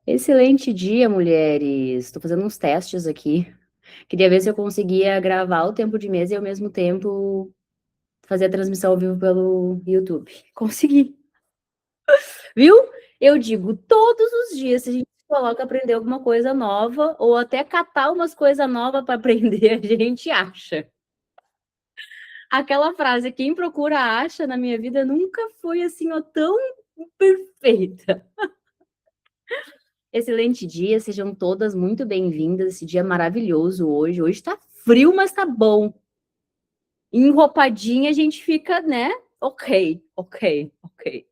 Excelente dia, mulheres. Estou fazendo uns testes aqui. Queria ver se eu conseguia gravar o tempo de mesa e ao mesmo tempo fazer a transmissão ao vivo pelo YouTube. Consegui, viu? Eu digo, todos os dias, se a gente se coloca a aprender alguma coisa nova, ou até catar umas coisas novas para aprender, a gente acha. Aquela frase, quem procura acha, na minha vida nunca foi assim, ó, tão perfeita. Excelente dia, sejam todas muito bem-vindas. Esse dia maravilhoso hoje. Hoje tá frio, mas tá bom. Enroupadinha a gente fica, né? Ok, ok, ok.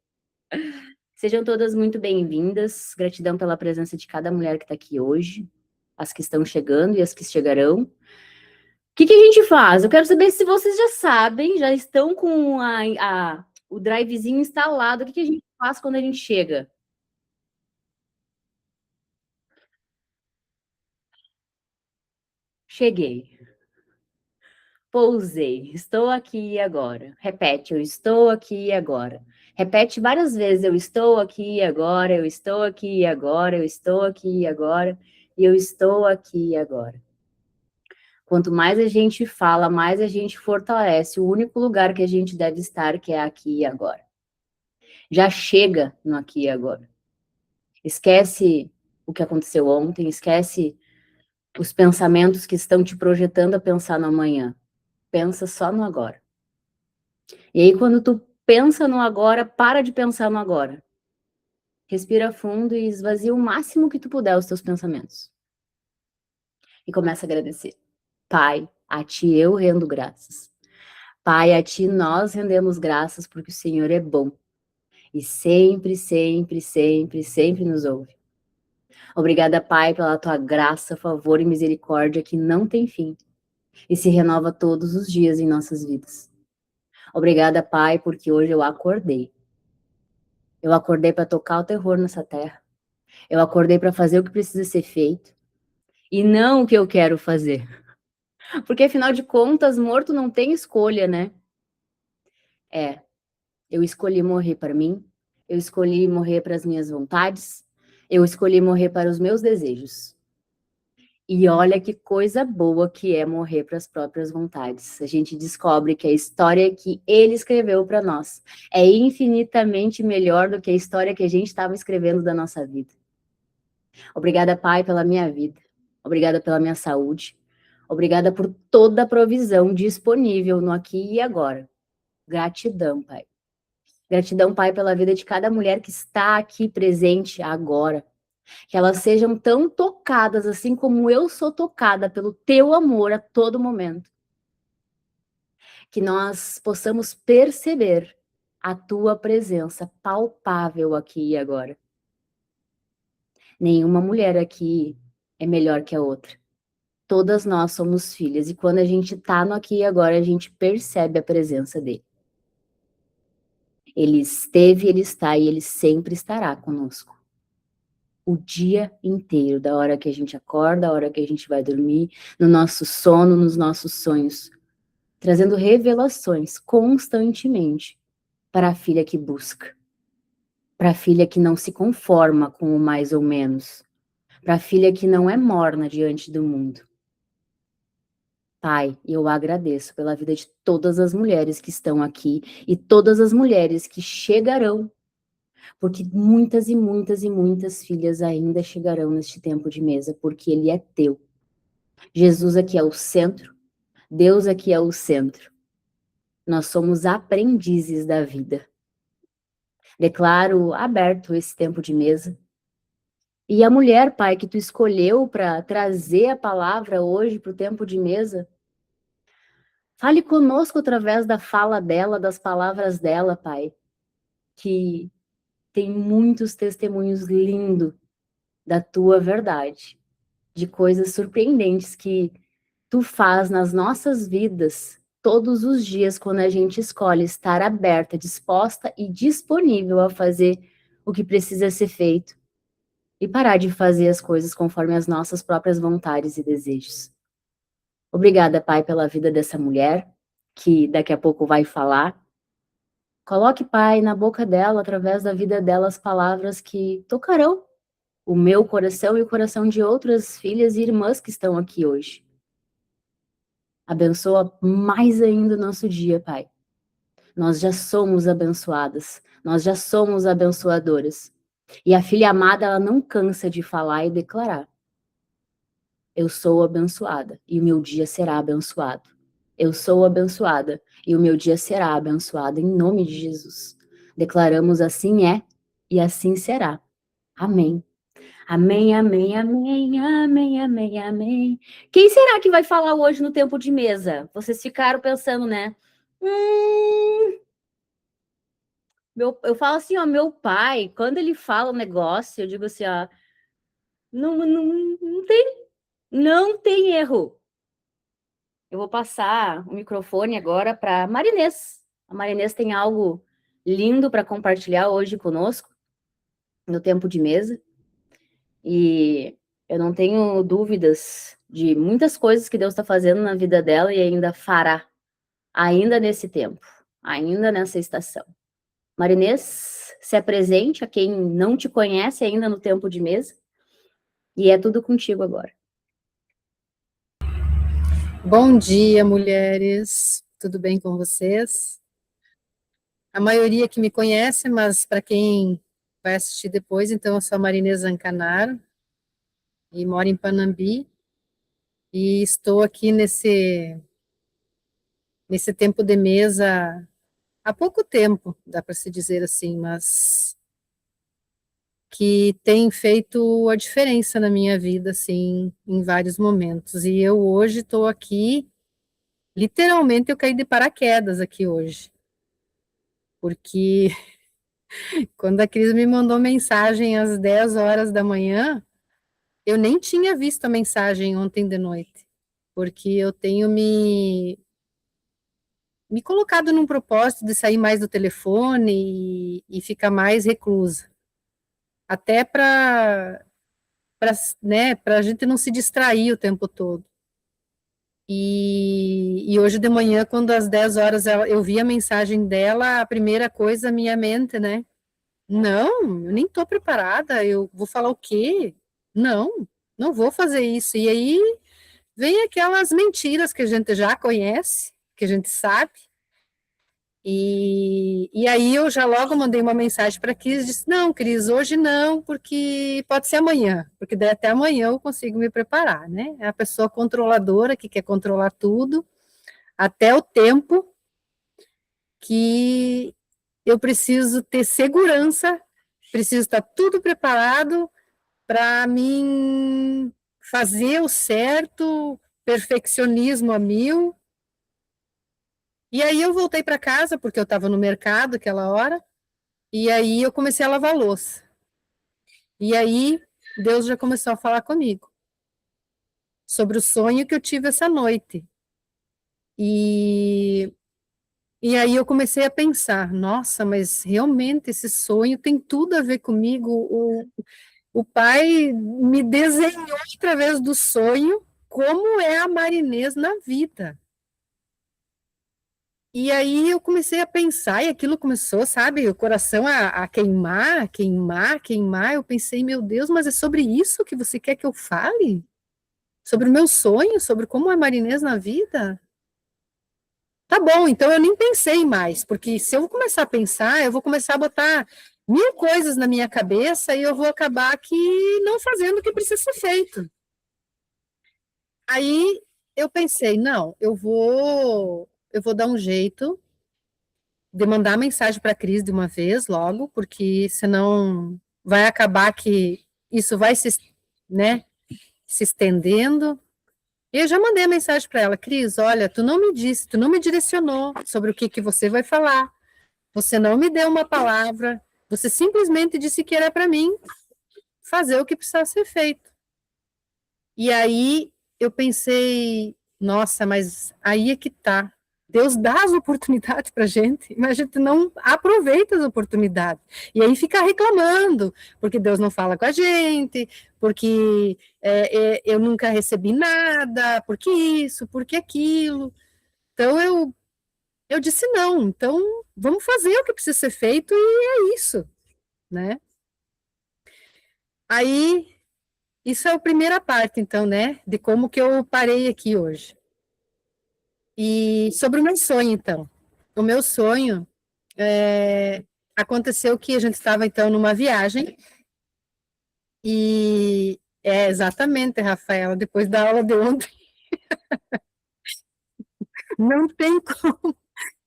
Sejam todas muito bem-vindas. Gratidão pela presença de cada mulher que tá aqui hoje, as que estão chegando e as que chegarão. O que a gente faz? Eu quero saber se vocês já sabem, já estão com o drivezinho instalado. O que a gente faz quando a gente chega? Cheguei. Pousei, estou aqui e agora. Repete, eu estou aqui e agora. Repete várias vezes, eu estou aqui e agora, eu estou aqui e agora, eu estou aqui e agora, e eu estou aqui e agora. Quanto mais a gente fala, mais a gente fortalece o único lugar que a gente deve estar, que é aqui e agora. Já chega no aqui e agora. Esquece o que aconteceu ontem, esquece os pensamentos que estão te projetando a pensar no amanhã. Pensa só no agora. E aí, quando tu pensa no agora, para de pensar no agora. Respira fundo e esvazia o máximo que tu puder os teus pensamentos. E começa a agradecer. Pai, a ti eu rendo graças. Pai, a ti nós rendemos graças porque o Senhor é bom. E sempre, sempre, sempre, sempre nos ouve. Obrigada, Pai, pela tua graça, favor e misericórdia que não tem fim e se renova todos os dias em nossas vidas. Obrigada, Pai, porque hoje eu acordei. Eu acordei para tocar o terror nessa terra. Eu acordei para fazer o que precisa ser feito e não o que eu quero fazer. Porque afinal de contas, morto não tem escolha, né? É, eu escolhi morrer para mim, eu escolhi morrer para as minhas vontades, eu escolhi morrer para os meus desejos. E olha que coisa boa que é morrer para as próprias vontades. A gente descobre que a história que ele escreveu para nós é infinitamente melhor do que a história que a gente estava escrevendo da nossa vida. Obrigada, Pai, pela minha vida. Obrigada pela minha saúde. Obrigada por toda a provisão disponível no aqui e agora. Gratidão, Pai. Gratidão, Pai, pela vida de cada mulher que está aqui presente agora. Que elas sejam tão tocadas assim como eu sou tocada pelo teu amor a todo momento. Que nós possamos perceber a tua presença palpável aqui e agora. Nenhuma mulher aqui é melhor que a outra. Todas nós somos filhas, e quando a gente tá no aqui e agora, a gente percebe a presença dele. Ele esteve, ele está e ele sempre estará conosco. O dia inteiro, da hora que a gente acorda, da hora que a gente vai dormir, no nosso sono, nos nossos sonhos, trazendo revelações constantemente para a filha que busca, para a filha que não se conforma com o mais ou menos, para a filha que não é morna diante do mundo. Pai, eu agradeço pela vida de todas as mulheres que estão aqui e todas as mulheres que chegarão, porque muitas e muitas e muitas filhas ainda chegarão neste tempo de mesa, porque ele é teu. Jesus aqui é o centro, Deus aqui é o centro. Nós somos aprendizes da vida. Declaro aberto esse tempo de mesa. E a mulher, Pai, que tu escolheu para trazer a palavra hoje para o tempo de mesa, fale conosco através da fala dela, das palavras dela, Pai, que tem muitos testemunhos lindos da tua verdade, de coisas surpreendentes que tu faz nas nossas vidas todos os dias quando a gente escolhe estar aberta, disposta e disponível a fazer o que precisa ser feito e parar de fazer as coisas conforme as nossas próprias vontades e desejos. Obrigada, Pai, pela vida dessa mulher, que daqui a pouco vai falar. Coloque, Pai, na boca dela, através da vida dela, as palavras que tocarão o meu coração e o coração de outras filhas e irmãs que estão aqui hoje. Abençoa mais ainda o nosso dia, Pai. Nós já somos abençoadas, nós já somos abençoadoras. E a filha amada, ela não cansa de falar e declarar: eu sou abençoada e o meu dia será abençoado. Eu sou abençoada e o meu dia será abençoado, em nome de Jesus. Declaramos: assim é e assim será. Amém. Amém, amém, amém, amém, amém, amém. Quem será que vai falar hoje no tempo de mesa? Vocês ficaram pensando, né? Eu falo assim, ó, meu pai, quando ele fala um negócio, eu digo assim, ó, não tem erro. Eu vou passar o microfone agora para Marinês. A Marinês tem algo lindo para compartilhar hoje conosco, no tempo de mesa. E eu não tenho dúvidas de muitas coisas que Deus está fazendo na vida dela e ainda fará, ainda nesse tempo, ainda nessa estação. Marinês, se apresente a quem não te conhece ainda no tempo de mesa. E é tudo contigo agora. Bom dia, mulheres. Tudo bem com vocês? A maioria que me conhece, mas para quem vai assistir depois, então eu sou a Marinês Zancanaro e moro em Panambi e estou aqui nesse tempo de mesa há pouco tempo, dá para se dizer assim, mas que tem feito a diferença na minha vida, assim, em vários momentos. E eu hoje estou aqui, literalmente eu caí de paraquedas aqui hoje, porque quando a Cris me mandou mensagem às 10 horas da manhã, eu nem tinha visto a mensagem ontem de noite, porque eu tenho me colocado num propósito de sair mais do telefone e ficar mais reclusa. Até né, para a gente não se distrair o tempo todo. E hoje de manhã, quando às 10 horas eu vi a mensagem dela, a primeira coisa, minha mente, né? Não, eu nem estou preparada, eu vou falar o quê? Não, não vou fazer isso. E aí vem aquelas mentiras que a gente já conhece, que a gente sabe. E aí eu já logo mandei uma mensagem para a Cris, disse, não, Cris, hoje não, porque pode ser amanhã, porque daí até amanhã eu consigo me preparar, né? É a pessoa controladora que quer controlar tudo, até o tempo que eu preciso ter segurança, preciso estar tudo preparado para mim fazer o certo, perfeccionismo a mil. E aí eu voltei para casa, porque eu estava no mercado aquela hora, e aí eu comecei a lavar a louça. E aí Deus já começou a falar comigo sobre o sonho que eu tive essa noite. E, e aí eu comecei a pensar, nossa, mas realmente esse sonho tem tudo a ver comigo. O pai me desenhou através do sonho como é a Marinês na vida. E aí eu comecei a pensar, e aquilo começou, sabe, o coração a queimar, queimar, queimar. Eu pensei, meu Deus, mas é sobre isso que você quer que eu fale? Sobre o meu sonho, sobre como é Marinês na vida? Tá bom, então eu nem pensei mais, porque se eu começar a pensar, eu vou começar a botar mil coisas na minha cabeça e eu vou acabar aqui não fazendo o que precisa ser feito. Aí eu pensei, não, eu vou dar um jeito de mandar mensagem para a Cris de uma vez logo, porque senão vai acabar que isso vai né, se estendendo. E eu já mandei a mensagem para ela, Cris, olha, tu não me disse, tu não me direcionou sobre o que que você vai falar. Você não me deu uma palavra, você simplesmente disse que era para mim fazer o que precisava ser feito. E aí eu pensei, nossa, mas aí é que tá. Deus dá as oportunidades para a gente, mas a gente não aproveita as oportunidades. E aí fica reclamando, porque Deus não fala com a gente, porque eu nunca recebi nada, porque isso, porque aquilo. Então eu disse não, então vamos fazer o que precisa ser feito e é isso, né? Aí, isso é a primeira parte, então, né, de como que eu parei aqui hoje. E sobre o meu sonho, então. O meu sonho aconteceu que a gente estava, então, numa viagem, e exatamente, Rafaela, depois da aula de ontem, não tem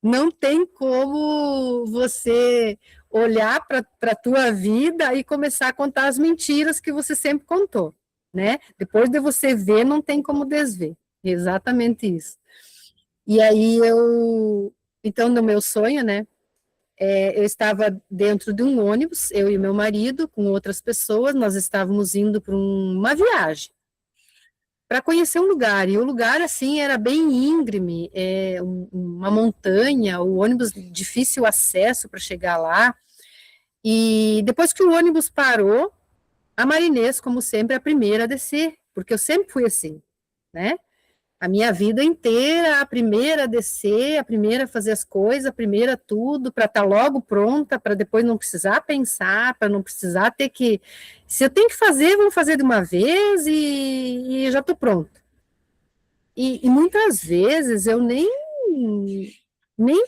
não tem como você olhar para a tua vida e começar a contar as mentiras que você sempre contou, né? Depois de você ver, não tem como desver. Exatamente isso. E aí então, no meu sonho, né? Eu estava dentro de um ônibus, eu e meu marido, com outras pessoas, nós estávamos indo para uma viagem para conhecer um lugar, e o lugar, assim, era bem íngreme, uma montanha, o ônibus difícil acesso para chegar lá, e depois que o ônibus parou, a Marinês, como sempre, é a primeira a descer, porque eu sempre fui assim, né? A minha vida inteira, a primeira a descer, a primeira a fazer as coisas, a primeira tudo, para estar logo pronta, para depois não precisar pensar, para não precisar ter que. Se eu tenho que fazer, vamos fazer de uma vez e já estou pronta. E muitas vezes eu nem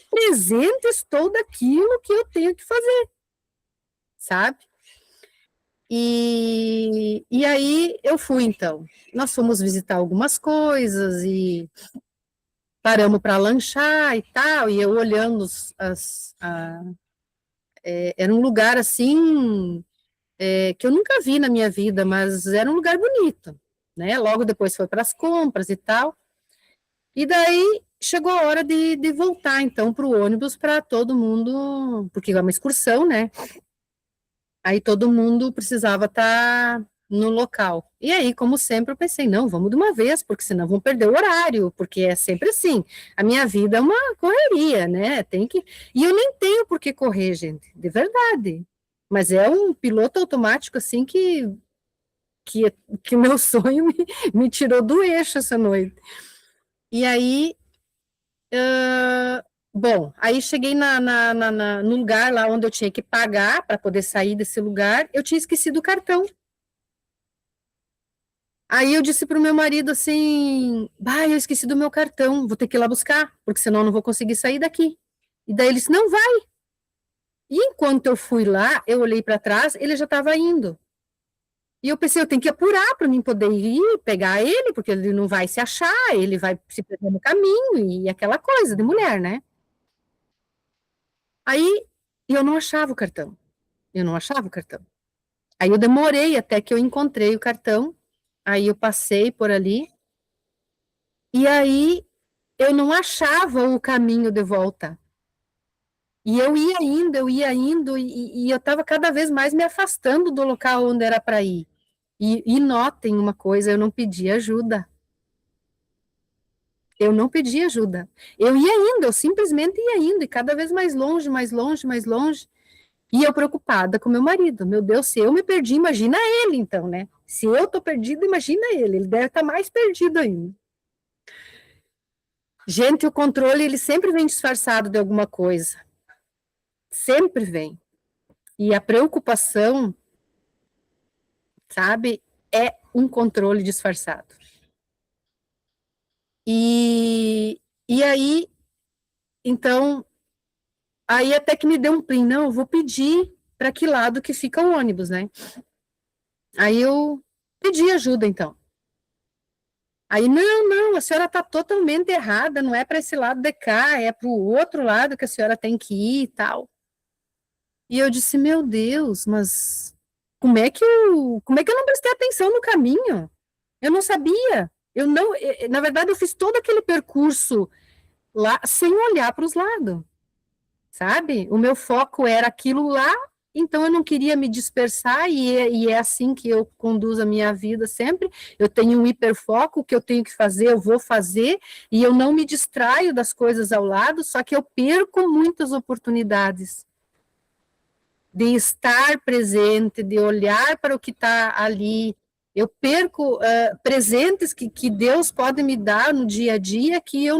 presente estou daquilo que eu tenho que fazer, sabe? E aí eu fui, então. Nós fomos visitar algumas coisas e paramos para lanchar e tal, e eu olhando era um lugar assim que eu nunca vi na minha vida, mas era um lugar bonito, né? Logo depois foi para as compras e tal. E daí chegou a hora de voltar, então, para o ônibus para todo mundo, porque é uma excursão, né? Aí todo mundo precisava estar no local. E aí, como sempre, eu pensei, não, vamos de uma vez, porque senão vão perder o horário, porque é sempre assim. A minha vida é uma correria, né? Tem que. E eu nem tenho por que correr, gente, de verdade. Mas é um piloto automático, assim, que, que o meu sonho me tirou do eixo essa noite. E aí, bom, aí cheguei no lugar lá onde eu tinha que pagar para poder sair desse lugar, eu tinha esquecido o cartão. Aí eu disse para o meu marido assim, bah, eu esqueci do meu cartão, vou ter que ir lá buscar, porque senão eu não vou conseguir sair daqui. E daí ele disse, não vai. E enquanto eu fui lá, eu olhei para trás, ele já estava indo. E eu pensei, eu tenho que apurar para mim poder ir pegar ele, porque ele não vai se achar, ele vai se perder no caminho, e aquela coisa de mulher, né? Aí eu não achava o cartão. Eu não achava o cartão. Aí eu demorei até que eu encontrei o cartão, aí eu passei por ali, e aí eu não achava o caminho de volta. E eu ia indo, e eu estava cada vez mais me afastando do local onde era para ir. E notem uma coisa, eu não pedi ajuda. Eu não pedi ajuda. Eu ia indo, eu simplesmente ia indo, e cada vez mais longe, mais longe, mais longe. E eu preocupada com meu marido. Meu Deus, se eu me perdi, imagina ele, então, né? Se eu tô perdida, imagina ele. Ele deve estar mais perdido ainda. Gente, o controle, ele sempre vem disfarçado de alguma coisa. Sempre vem. E a preocupação, sabe, é um controle disfarçado. E aí, então, aí até que me deu um plim, não, eu vou pedir para que lado que fica o ônibus, né? Aí eu pedi ajuda, então. Aí, não, a senhora está totalmente errada, não é para esse lado de cá, é para o outro lado que a senhora tem que ir e tal. E eu disse, meu Deus, mas como é que eu não prestei atenção no caminho? Eu não sabia. Eu não, na verdade, eu fiz todo aquele percurso lá sem olhar para os lados, sabe? O meu foco era aquilo lá, então eu não queria me dispersar, e é assim que eu conduzo a minha vida sempre. Eu tenho um hiperfoco, o que eu tenho que fazer, eu vou fazer, e eu não me distraio das coisas ao lado, só que eu perco muitas oportunidades de estar presente, de olhar para o que está ali. Eu perco presentes que Deus pode me dar no dia a dia que eu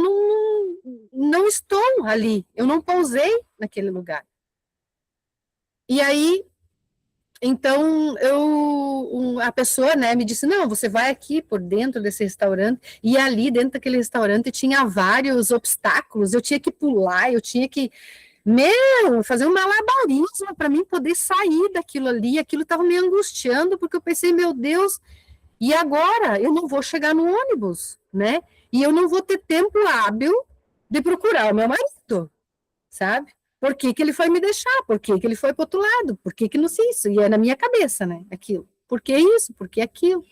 não estou ali, eu não pousei naquele lugar. E aí Então, a pessoa, né, me disse, não, você vai aqui por dentro desse restaurante, e ali dentro daquele restaurante tinha vários obstáculos, eu tinha que pular, eu tinha que, fazer um malabarismo para mim poder sair daquilo ali, aquilo estava me angustiando, porque eu pensei, meu Deus, e agora? Eu não vou chegar no ônibus, né? E eu não vou ter tempo hábil de procurar o meu marido, sabe? Por que que ele foi me deixar? Por que que ele foi para outro lado? Por que que não sei isso? E é na minha cabeça, né? Aquilo. Por que isso? Por que aquilo?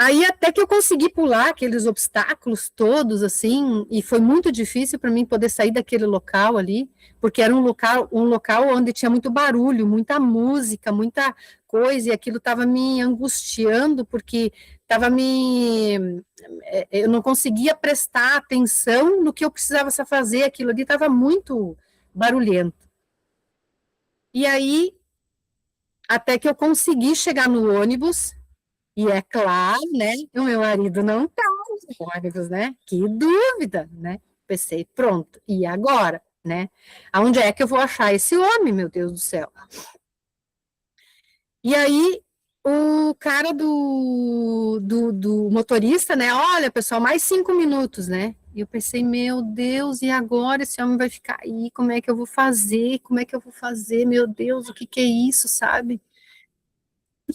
Aí até que eu consegui pular aqueles obstáculos todos, assim, e foi muito difícil para mim poder sair daquele local ali, porque era um local onde tinha muito barulho, muita música, muita coisa, e aquilo estava me angustiando, porque estava eu não conseguia prestar atenção no que eu precisava fazer, aquilo ali estava muito barulhento. E aí, até que eu consegui chegar no ônibus, e é claro, né, o meu marido não está no ônibus, né? Que dúvida, né? Pensei, pronto, e agora, né? Aonde é que eu vou achar esse homem, meu Deus do céu? E aí, o cara do motorista, né? Olha, pessoal, mais 5 minutos, né? E eu pensei, meu Deus, e agora esse homem vai ficar aí? Como é que eu vou fazer? Como é que eu vou fazer? Meu Deus, o que que é isso, sabe?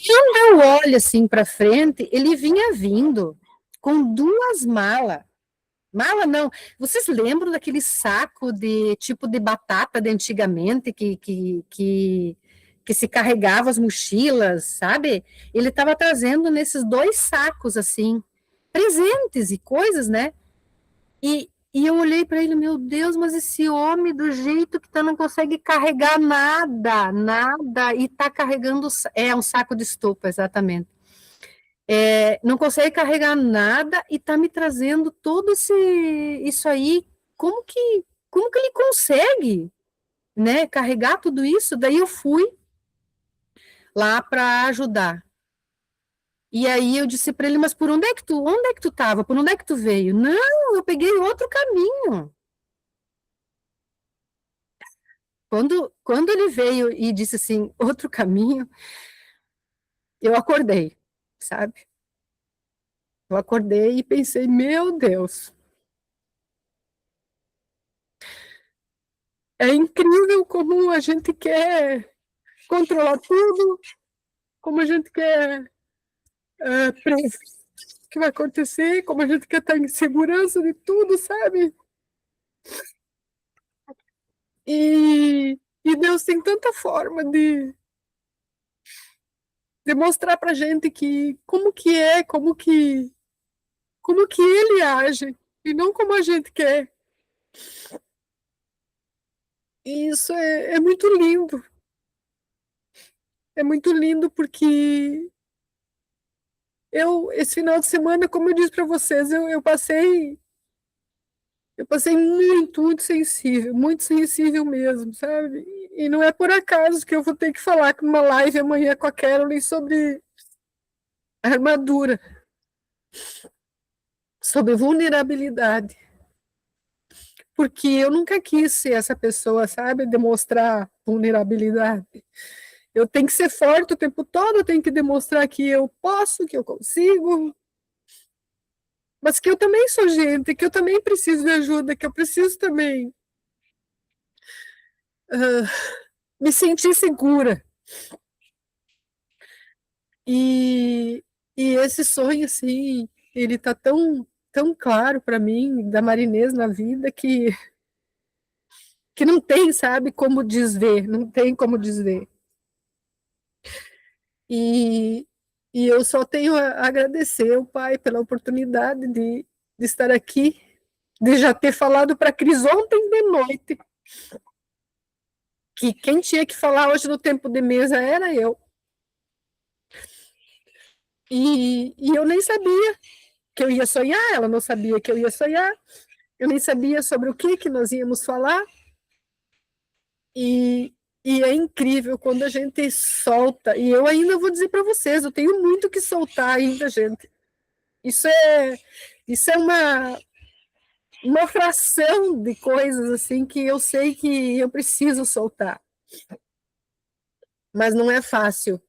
Quando eu olho assim para frente, ele vinha vindo com duas malas. Mala não. Vocês lembram daquele saco de tipo de batata de antigamente que se carregava as mochilas, sabe? Ele estava trazendo nesses dois sacos assim, presentes e coisas, né? E eu olhei para ele, meu Deus, mas esse homem do jeito que tá não consegue carregar nada, nada, e tá carregando, um saco de estopa, exatamente. Não consegue carregar nada e tá me trazendo todo isso aí. Como que ele consegue, né, carregar tudo isso? Daí eu fui lá para ajudar. E aí eu disse para ele, mas onde é que tu tava? Por onde é que tu veio? Não, eu peguei outro caminho. Quando ele veio e disse assim, outro caminho, eu acordei, sabe? Eu acordei e pensei, meu Deus, é incrível como a gente quer controlar tudo, como a gente quer prever o que vai acontecer, como a gente quer estar em segurança de tudo, sabe? E Deus tem tanta forma de mostrar pra gente que como que ele age, e não como a gente quer. E isso é muito lindo. É muito lindo porque esse final de semana, como eu disse para vocês, eu passei muito sensível mesmo, sabe? E não é por acaso que eu vou ter que falar com uma live amanhã com a Carolyn sobre armadura, sobre vulnerabilidade, porque eu nunca quis ser essa pessoa, sabe? Demonstrar vulnerabilidade. Eu tenho que ser forte o tempo todo, eu tenho que demonstrar que eu posso, que eu consigo, mas que eu também sou gente, que eu também preciso de ajuda, que eu preciso também uh, me sentir segura. E, e esse sonho, assim, ele tá tão claro para mim, da Marinês na vida, que não tem, sabe, como desver, não tem como desver. E, e eu só tenho a agradecer ao Pai pela oportunidade de estar aqui, de já ter falado para a Cris ontem de noite, que quem tinha que falar hoje no tempo de mesa era eu. E eu nem sabia que eu ia sonhar, ela não sabia que eu ia sonhar, eu nem sabia sobre o que nós íamos falar, e, e é incrível quando a gente solta, e eu ainda vou dizer para vocês, eu tenho muito que soltar ainda, gente. Isso é, isso é uma fração de coisas assim que eu sei que eu preciso soltar. mas não é fácil.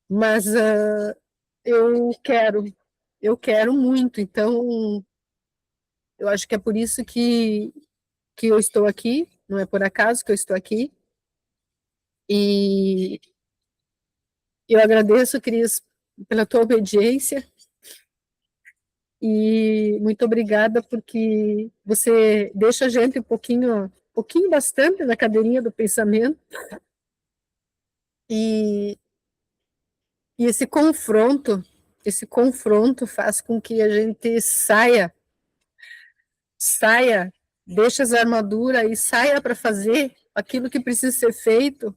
Mas eu quero muito, então eu acho que é por isso que eu estou aqui, não é por acaso que eu estou aqui. E eu agradeço, Cris, pela tua obediência e muito obrigada porque você deixa a gente um pouquinho bastante na cadeirinha do pensamento e, e esse confronto faz com que a gente saia, deixa as armaduras e saia para fazer aquilo que precisa ser feito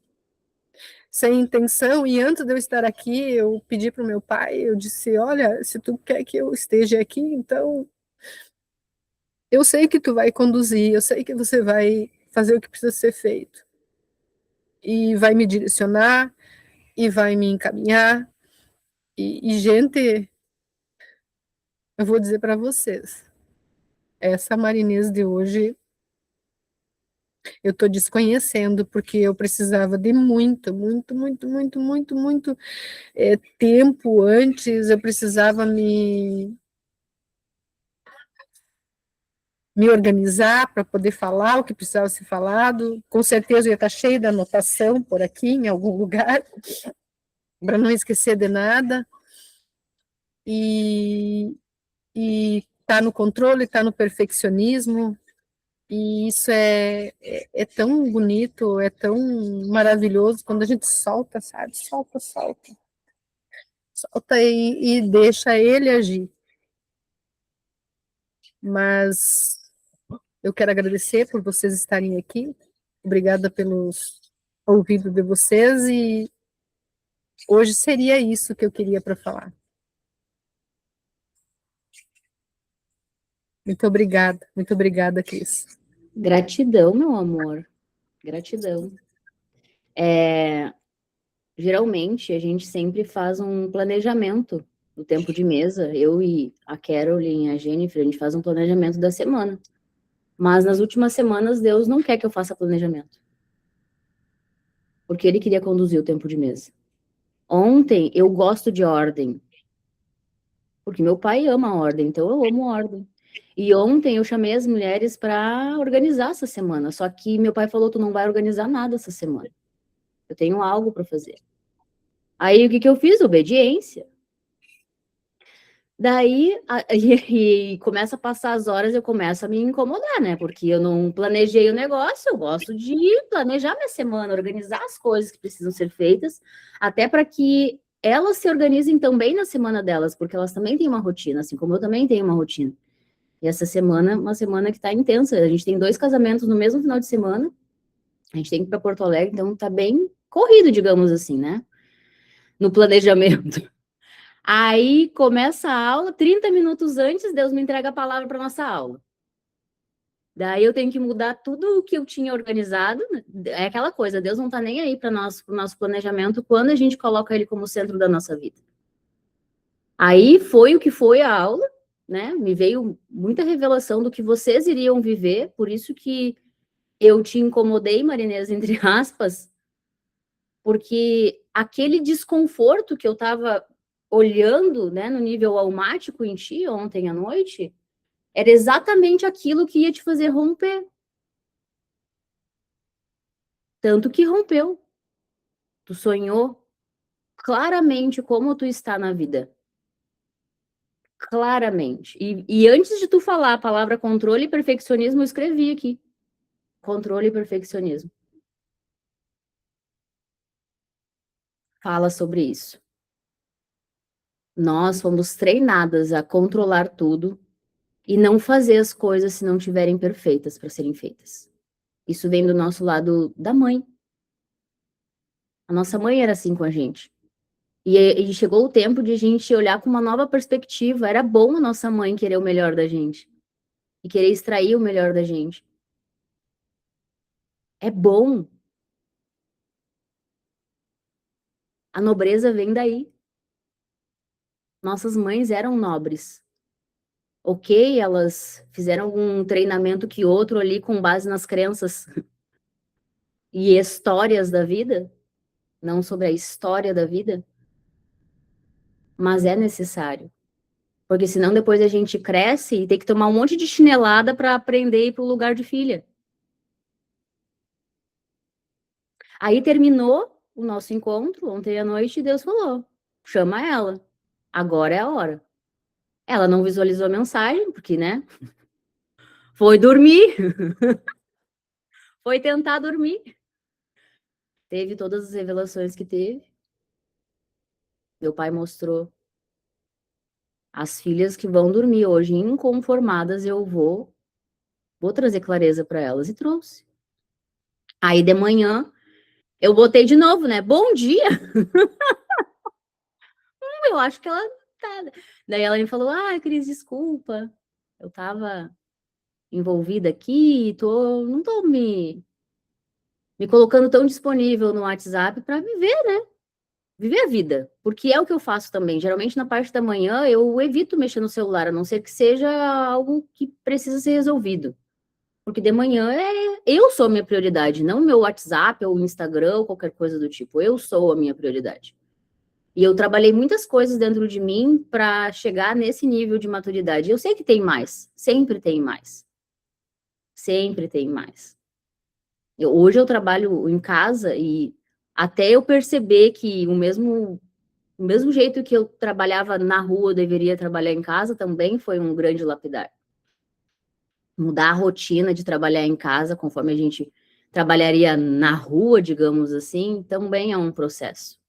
sem intenção. E antes de eu estar aqui, eu pedi para o meu pai, eu disse, olha, se tu quer que eu esteja aqui, então eu sei que tu vai conduzir, eu sei que você vai fazer o que precisa ser feito. E vai me direcionar, e vai me encaminhar. Gente, eu vou dizer para vocês, essa Marinês de hoje eu estou desconhecendo, porque eu precisava de muito tempo antes, eu precisava me organizar para poder falar o que precisava ser falado. Com certeza eu ia estar cheia de anotação por aqui, em algum lugar, para não esquecer de nada. E está no controle, está no perfeccionismo, e isso é tão bonito, é tão maravilhoso quando a gente solta, sabe? Solta e deixa ele agir. Mas eu quero agradecer por vocês estarem aqui. Obrigada pelos ouvidos de vocês e hoje seria isso que eu queria para falar. Muito obrigada, Cris. Gratidão, meu amor. Gratidão. Geralmente, a gente sempre faz um planejamento no tempo de mesa. Eu e a Carolyn e a Jennifer, a gente faz um planejamento da semana. Mas nas últimas semanas, Deus não quer que eu faça planejamento. Porque Ele queria conduzir o tempo de mesa. Ontem, eu gosto de ordem. Porque meu pai ama a ordem, então eu amo ordem. E ontem eu chamei as mulheres para organizar essa semana. Só que meu pai falou: tu não vai organizar nada essa semana. Eu tenho algo para fazer. Aí o que eu fiz? Obediência. Daí, e começa a passar as horas, eu começo a me incomodar, né? Porque eu não planejei o negócio, eu gosto de planejar minha semana, organizar as coisas que precisam ser feitas, até para que elas se organizem também na semana delas, porque elas também têm uma rotina, assim como eu também tenho uma rotina. E essa semana é uma semana que está intensa. A gente tem 2 casamentos no mesmo final de semana, a gente tem que ir para Porto Alegre, então tá bem corrido, digamos assim, né? No planejamento. Aí começa a aula, 30 minutos antes, Deus me entrega a palavra para nossa aula. Daí eu tenho que mudar tudo o que eu tinha organizado. É aquela coisa, Deus não está nem aí para o nosso planejamento quando a gente coloca ele como centro da nossa vida. Aí foi o que foi a aula, né? Me veio muita revelação do que vocês iriam viver, por isso que eu te incomodei, Marinês, entre aspas, porque aquele desconforto que eu estava olhando, né, no nível almático em ti ontem à noite, era exatamente aquilo que ia te fazer romper. Tanto que rompeu. Tu sonhou claramente como tu está na vida. Claramente. E antes de tu falar a palavra controle e perfeccionismo, eu escrevi aqui. Controle e perfeccionismo. Fala sobre isso. Nós fomos treinadas a controlar tudo e não fazer as coisas se não estiverem perfeitas para serem feitas. Isso vem do nosso lado da mãe. A nossa mãe era assim com a gente. E chegou o tempo de a gente olhar com uma nova perspectiva. Era bom a nossa mãe querer o melhor da gente e querer extrair o melhor da gente. É bom. A nobreza vem daí. Nossas mães eram nobres. Ok, elas fizeram algum treinamento que outro ali com base nas crenças e histórias da vida, não sobre a história da vida, mas é necessário. Porque senão depois a gente cresce e tem que tomar um monte de chinelada para aprender a ir para o lugar de filha. Aí terminou o nosso encontro ontem à noite e Deus falou: chama ela, agora é a hora. Ela não visualizou a mensagem, porque, né? Foi dormir, foi tentar dormir. Teve todas as revelações que teve. Meu pai mostrou as filhas que vão dormir hoje inconformadas, eu vou trazer clareza para elas e trouxe. Aí de manhã eu botei de novo, né? Bom dia. Eu acho que ela tá. Daí ela me falou: "Ah, Cris, desculpa. Eu tava envolvida aqui, não tô me colocando tão disponível no WhatsApp para viver a vida, porque é o que eu faço também. Geralmente na parte da manhã eu evito mexer no celular, a não ser que seja algo que precisa ser resolvido. Porque de manhã eu sou a minha prioridade, não meu WhatsApp ou Instagram ou qualquer coisa do tipo. Eu sou a minha prioridade. E eu trabalhei muitas coisas dentro de mim para chegar nesse nível de maturidade. Eu sei que tem mais, sempre tem mais. Sempre tem mais. Hoje eu trabalho em casa e até eu perceber que o mesmo jeito que eu trabalhava na rua, eu deveria trabalhar em casa, também foi um grande lapidar. Mudar a rotina de trabalhar em casa, conforme a gente trabalharia na rua, digamos assim, também é um processo.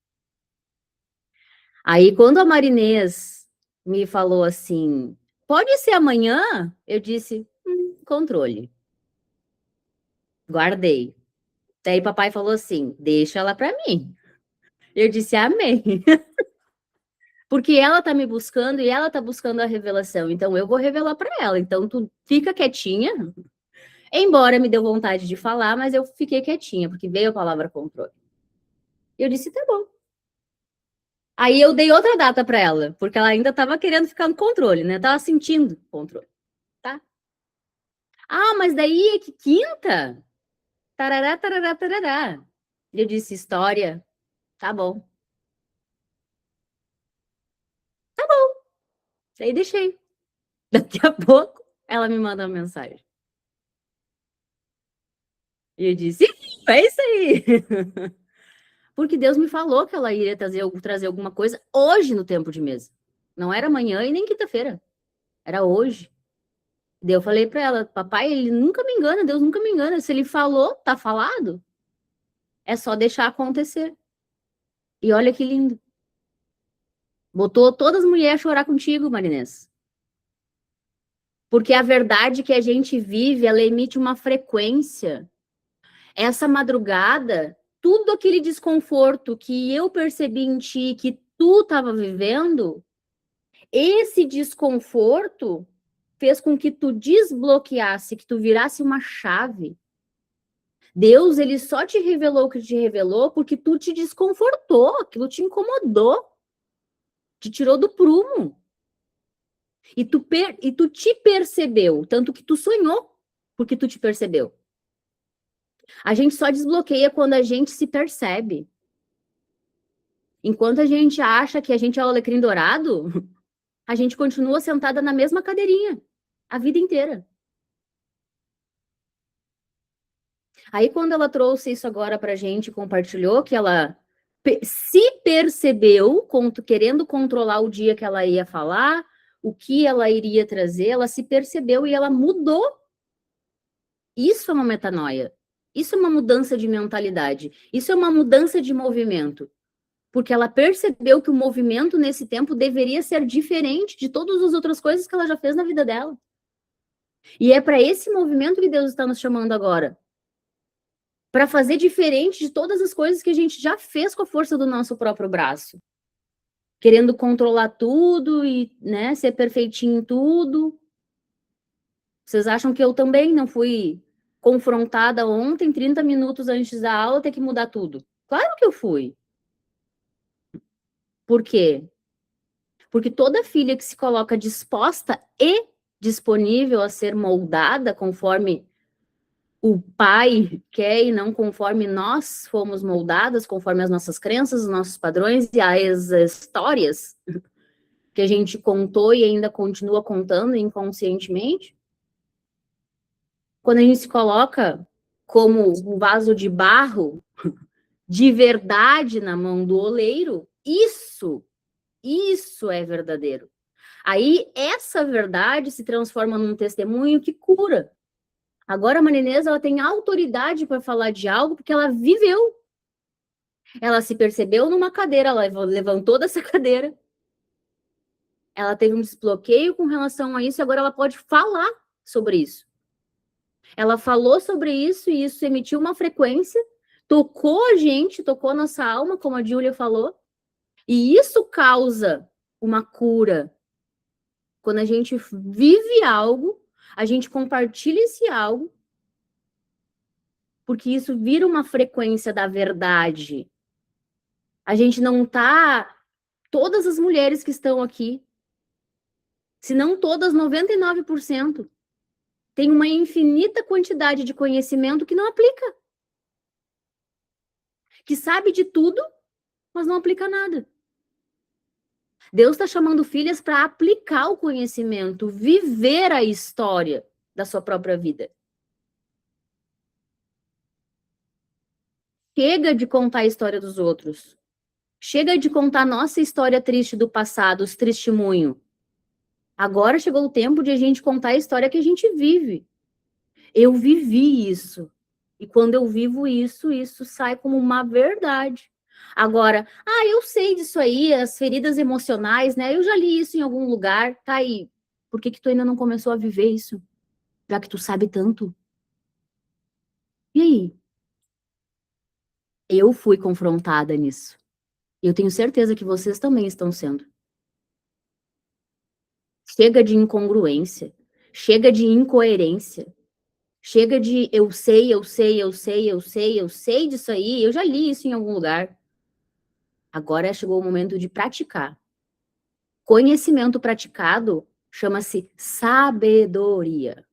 Aí, quando a Marinês me falou assim, pode ser amanhã? Eu disse, controle. Guardei. Daí papai falou assim, deixa ela para mim. Eu disse, amém. Porque ela tá me buscando e ela tá buscando a revelação, então eu vou revelar para ela. Então tu fica quietinha. Embora me deu vontade de falar, mas eu fiquei quietinha, porque veio a palavra controle. E eu disse, tá bom. Aí eu dei outra data para ela, porque ela ainda estava querendo ficar no controle, né? Tava sentindo controle, tá? Ah, mas daí é que quinta? Tarará, tarará, tarará. Eu disse, história, tá bom. Aí deixei. Daqui a pouco, ela me manda uma mensagem. E eu disse, é isso aí. Porque Deus me falou que ela iria trazer alguma coisa hoje no tempo de mesa. Não era amanhã e nem quinta-feira. Era hoje. Daí eu falei para ela, papai, ele nunca me engana, Deus nunca me engana. Se ele falou, tá falado. É só deixar acontecer. E olha que lindo. Botou todas as mulheres a chorar contigo, Marinês. Porque a verdade que a gente vive, ela emite uma frequência. Essa madrugada, tudo aquele desconforto que eu percebi em ti, que tu estava vivendo, esse desconforto fez com que tu desbloqueasse, que tu virasse uma chave. Deus, ele só te revelou o que te revelou porque tu te desconfortou, aquilo te incomodou, te tirou do prumo. E tu te percebeu, tanto que tu sonhou, porque tu te percebeu. A gente só desbloqueia quando a gente se percebe. Enquanto a gente acha que a gente é o alecrim dourado, a gente continua sentada na mesma cadeirinha a vida inteira. Aí, quando ela trouxe isso agora pra gente, compartilhou que ela se percebeu querendo controlar o dia que ela ia falar, o que ela iria trazer, ela se percebeu e ela mudou. Isso é uma metanoia. Isso é uma mudança de mentalidade. Isso é uma mudança de movimento. Porque ela percebeu que o movimento nesse tempo deveria ser diferente de todas as outras coisas que ela já fez na vida dela. E é para esse movimento que Deus está nos chamando agora. Para fazer diferente de todas as coisas que a gente já fez com a força do nosso próprio braço. Querendo controlar tudo e, né, ser perfeitinho em tudo. Vocês acham que eu também não fui confrontada ontem, 30 minutos antes da aula, ter que mudar tudo? Claro que eu fui. Por quê? Porque toda filha que se coloca disposta e disponível a ser moldada conforme o pai quer e não conforme nós fomos moldadas, conforme as nossas crenças, os nossos padrões e as histórias que a gente contou e ainda continua contando inconscientemente. Quando a gente se coloca como um vaso de barro de verdade na mão do oleiro, isso é verdadeiro. Aí essa verdade se transforma num testemunho que cura. Agora a Marinesa, ela tem autoridade para falar de algo porque ela viveu. Ela se percebeu numa cadeira, ela levantou dessa cadeira. Ela teve um desbloqueio com relação a isso e agora ela pode falar sobre isso. Ela falou sobre isso e isso emitiu uma frequência, tocou a gente, tocou a nossa alma, como a Júlia falou, e isso causa uma cura. Quando a gente vive algo, a gente compartilha esse algo, porque isso vira uma frequência da verdade. A gente não tá... Todas as mulheres que estão aqui, se não todas, 99%, tem uma infinita quantidade de conhecimento que não aplica. Que sabe de tudo, mas não aplica nada. Deus está chamando filhas para aplicar o conhecimento, viver a história da sua própria vida. Chega de contar a história dos outros. Chega de contar nossa história triste do passado, os testemunhos. Agora chegou o tempo de a gente contar a história que a gente vive. Eu vivi isso. E quando eu vivo isso, isso sai como uma verdade. Agora, eu sei disso aí, as feridas emocionais, né? Eu já li isso em algum lugar. Tá aí. Por que tu ainda não começou a viver isso? Já que tu sabe tanto. E aí? Eu fui confrontada nisso. E eu tenho certeza que vocês também estão sendo. Chega de incongruência. Chega de incoerência. Chega de eu sei disso aí. Eu já li isso em algum lugar. Agora chegou o momento de praticar. Conhecimento praticado chama-se sabedoria.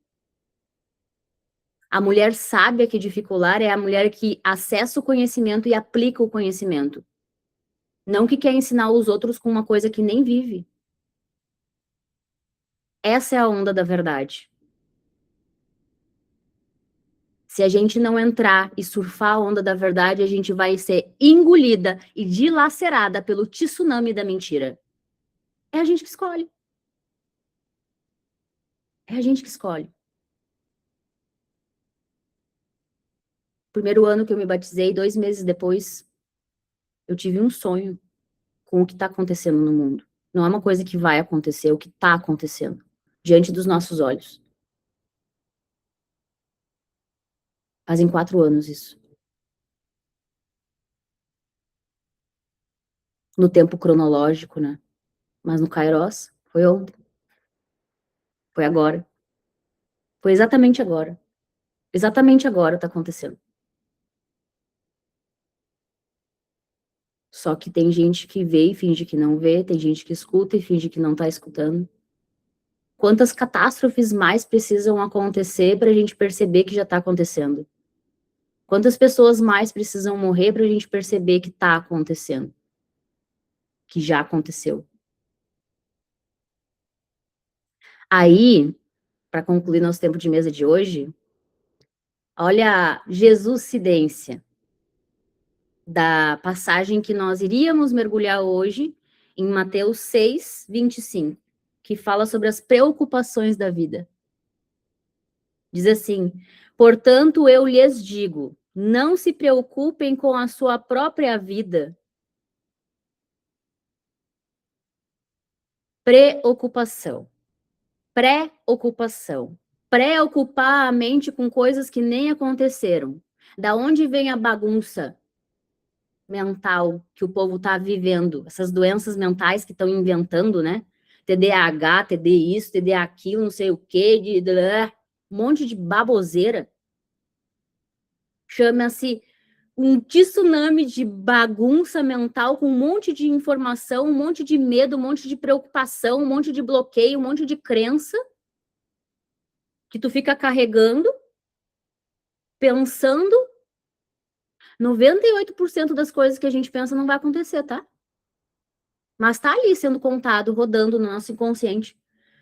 A mulher sábia que dificular é a mulher que acessa o conhecimento e aplica o conhecimento. Não que quer ensinar os outros com uma coisa que nem vive. Essa é a onda da verdade. Se a gente não entrar e surfar a onda da verdade, a gente vai ser engolida e dilacerada pelo tsunami da mentira. É a gente que escolhe. É a gente que escolhe. Primeiro ano que eu me batizei, 2 meses depois, eu tive um sonho com o que está acontecendo no mundo. Não é uma coisa que vai acontecer, é o que está acontecendo diante dos nossos olhos. Fazem 4 anos isso. No tempo cronológico, né? Mas no Kairos, foi ontem. Foi agora. Foi exatamente agora. Exatamente agora está acontecendo. Só que tem gente que vê e finge que não vê, tem gente que escuta e finge que não está escutando. Quantas catástrofes mais precisam acontecer para a gente perceber que já está acontecendo? Quantas pessoas mais precisam morrer para a gente perceber que está acontecendo? Que já aconteceu. Aí, para concluir nosso tempo de mesa de hoje, olha a Jesuscidência da passagem que nós iríamos mergulhar hoje em Mateus 6, 25, que fala sobre as preocupações da vida. Diz assim: portanto, eu lhes digo, não se preocupem com a sua própria vida. Preocupação. Preocupação. Preocupar a mente com coisas que nem aconteceram. Da onde vem a bagunça mental que o povo está vivendo? Essas doenças mentais que estão inventando, né? TDAH, TD isso, TD aquilo, não sei o quê, um monte de baboseira. Chama-se um tsunami de bagunça mental com um monte de informação, um monte de medo, um monte de preocupação, um monte de bloqueio, um monte de crença que tu fica carregando pensando, 98% das coisas que a gente pensa não vai acontecer, tá? Mas tá ali sendo contado, rodando no nosso inconsciente.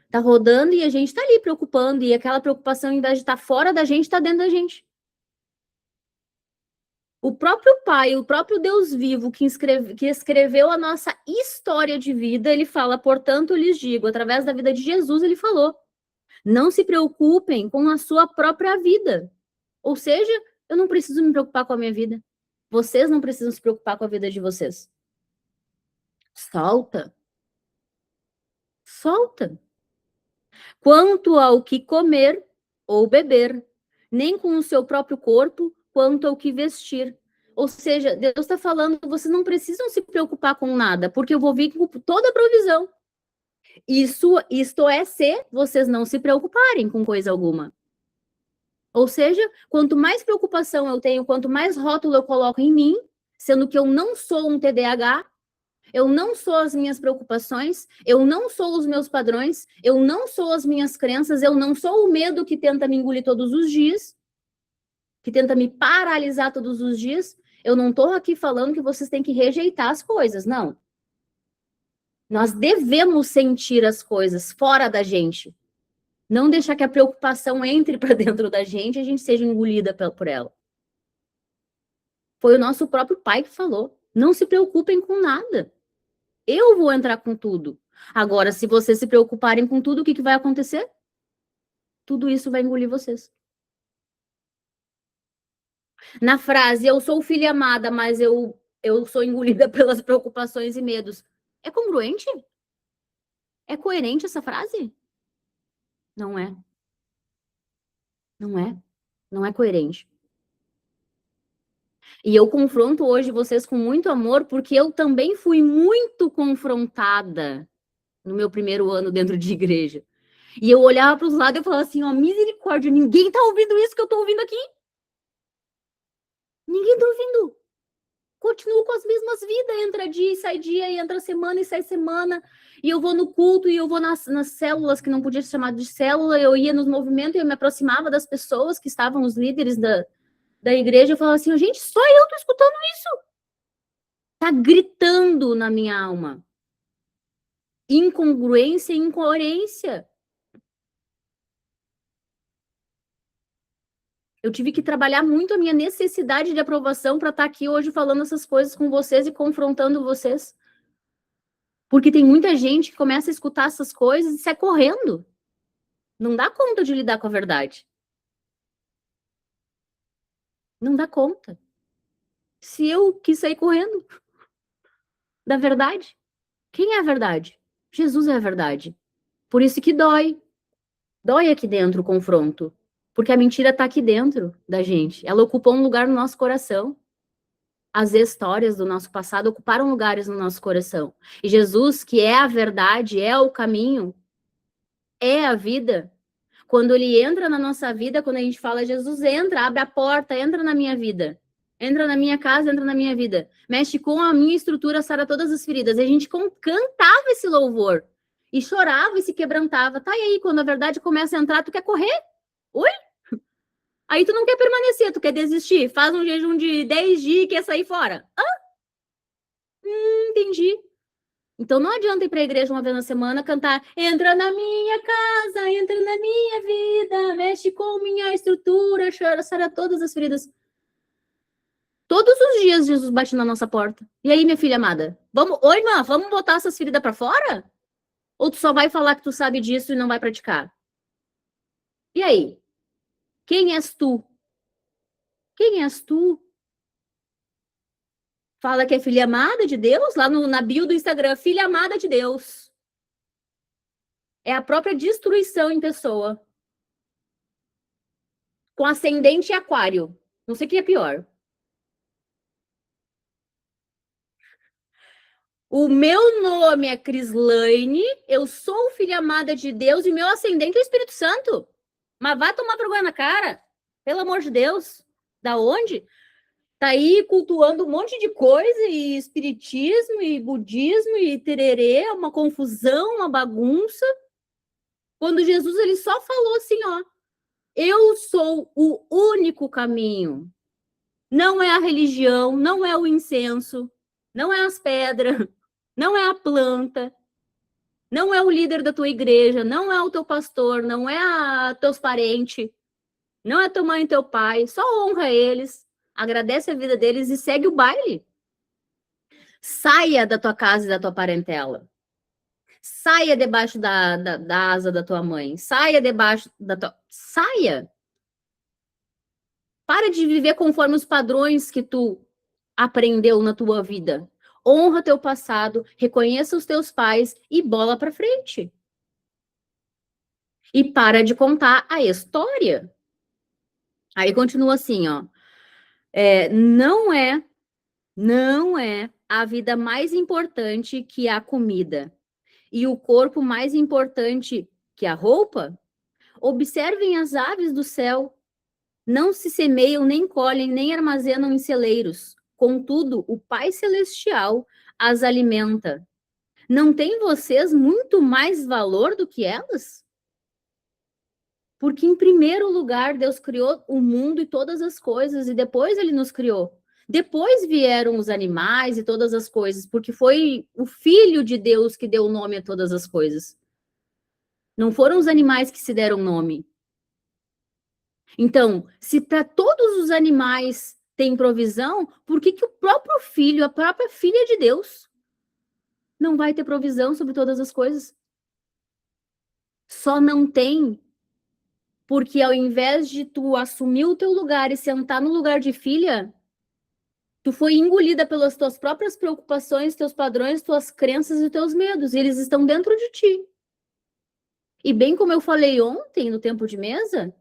Tá rodando e a gente tá ali preocupando, e aquela preocupação, em vez de estar fora da gente, tá dentro da gente. O próprio Pai, o próprio Deus vivo que escreveu a nossa história de vida, ele fala, portanto, eu lhes digo, através da vida de Jesus, ele falou, não se preocupem com a sua própria vida. Ou seja, eu não preciso me preocupar com a minha vida. Vocês não precisam se preocupar com a vida de vocês. Solta. Solta. Quanto ao que comer ou beber, nem com o seu próprio corpo, quanto ao que vestir. Ou seja, Deus está falando, vocês não precisam se preocupar com nada, porque eu vou vir com toda a provisão. Isto é se vocês não se preocuparem com coisa alguma. Ou seja, quanto mais preocupação eu tenho, quanto mais rótulo eu coloco em mim, sendo que eu não sou um TDAH, eu não sou as minhas preocupações, eu não sou os meus padrões, eu não sou as minhas crenças, eu não sou o medo que tenta me engolir todos os dias, que tenta me paralisar todos os dias. Eu não estou aqui falando que vocês têm que rejeitar as coisas, não. Nós devemos sentir as coisas fora da gente. Não deixar que a preocupação entre para dentro da gente e a gente seja engolida por ela. Foi o nosso próprio pai que falou. Não se preocupem com nada. Eu vou entrar com tudo. Agora, se vocês se preocuparem com tudo, o que vai acontecer? Tudo isso vai engolir vocês. Na frase, eu sou filha amada, mas eu sou engolida pelas preocupações e medos. É congruente? É coerente essa frase? Não é. Não é. Não é coerente. E eu confronto hoje vocês com muito amor, porque eu também fui muito confrontada no meu primeiro ano dentro de igreja. E eu olhava para os lados e falava assim, ó, misericórdia, ninguém tá ouvindo isso que eu tô ouvindo aqui. Ninguém tá ouvindo. Continuo com as mesmas vidas, entra dia, e entra semana e sai semana. E eu vou no culto, e eu vou nas células, que não podia ser chamado de célula, eu ia nos movimentos, e eu me aproximava das pessoas que estavam, os líderes da igreja, eu falava assim, gente, só eu tô escutando isso. Tá gritando na minha alma. Incongruência e incoerência. Eu tive que trabalhar muito a minha necessidade de aprovação para estar aqui hoje falando essas coisas com vocês e confrontando vocês. Porque tem muita gente que começa a escutar essas coisas e sai correndo. Não dá conta de lidar com a verdade. Não dá conta. Se eu quis sair correndo da verdade, quem é a verdade? Jesus é a verdade. Por isso que dói. Dói aqui dentro o confronto. Porque a mentira está aqui dentro da gente. Ela ocupou um lugar no nosso coração. As histórias do nosso passado ocuparam lugares no nosso coração. E Jesus, que é a verdade, é o caminho, é a vida. Quando ele entra na nossa vida, quando a gente fala, Jesus entra, abre a porta, entra na minha vida. Entra na minha casa, entra na minha vida. Mexe com a minha estrutura, sara todas as feridas. E a gente cantava esse louvor. E chorava e se quebrantava. Tá, e aí, quando a verdade começa a entrar, tu quer correr? Oi? Aí tu não quer permanecer, tu quer desistir. Faz um jejum de 10 dias e quer sair fora. Entendi. Então não adianta ir para a igreja uma vez na semana cantar entra na minha casa, entra na minha vida, mexe com minha estrutura, chora, sara todas as feridas. Todos os dias Jesus bate na nossa porta. E aí, minha filha amada? Oi, irmã, vamos botar essas feridas para fora? Ou tu só vai falar que tu sabe disso e não vai praticar? E aí? Quem és tu? Quem és tu? Fala que é filha amada de Deus, lá na bio do Instagram, filha amada de Deus. É a própria destruição em pessoa. Com ascendente em aquário. Não sei o que é pior. O meu nome é Crislaine, eu sou filha amada de Deus e meu ascendente é o Espírito Santo. Mas vá tomar vergonha na cara. Pelo amor de Deus. Da onde? Tá aí cultuando um monte de coisa, e espiritismo, e budismo, e tererê, uma confusão, uma bagunça. Quando Jesus, ele só falou assim, ó, Eu sou o único caminho. Não é a religião, não é o incenso, não é as pedras, não é a planta, não é o líder da tua igreja, não é o teu pastor, não é teus parentes, não é tua mãe e teu pai. Só honra eles, agradece a vida deles e segue o baile. Saia da tua casa e da tua parentela. Saia debaixo da asa da tua mãe. Saia debaixo da tua... Saia! Para de viver conforme os padrões que tu aprendeu na tua vida. Honra teu passado, reconheça os teus pais e bola para frente. E para de contar a história. Aí continua assim, ó. Não é a vida mais importante que a comida e o corpo mais importante que a roupa? Observem as aves do céu. Não se semeiam, nem colhem, nem armazenam em celeiros. Contudo, o Pai Celestial as alimenta. Não têm vocês muito mais valor do que elas? Porque, em primeiro lugar, Deus criou o mundo e todas as coisas, e depois ele nos criou. Depois vieram os animais e todas as coisas, porque foi o Filho de Deus que deu nome a todas as coisas. Não foram os animais que se deram nome. Então, se para todos os animais tem provisão, por que o próprio filho, a própria filha de Deus, não vai ter provisão sobre todas as coisas? Só não tem porque ao invés de tu assumir o teu lugar e sentar no lugar de filha, tu foi engolida pelas tuas próprias preocupações, teus padrões, tuas crenças e teus medos, e eles estão dentro de ti. E bem como eu falei ontem no tempo de mesa,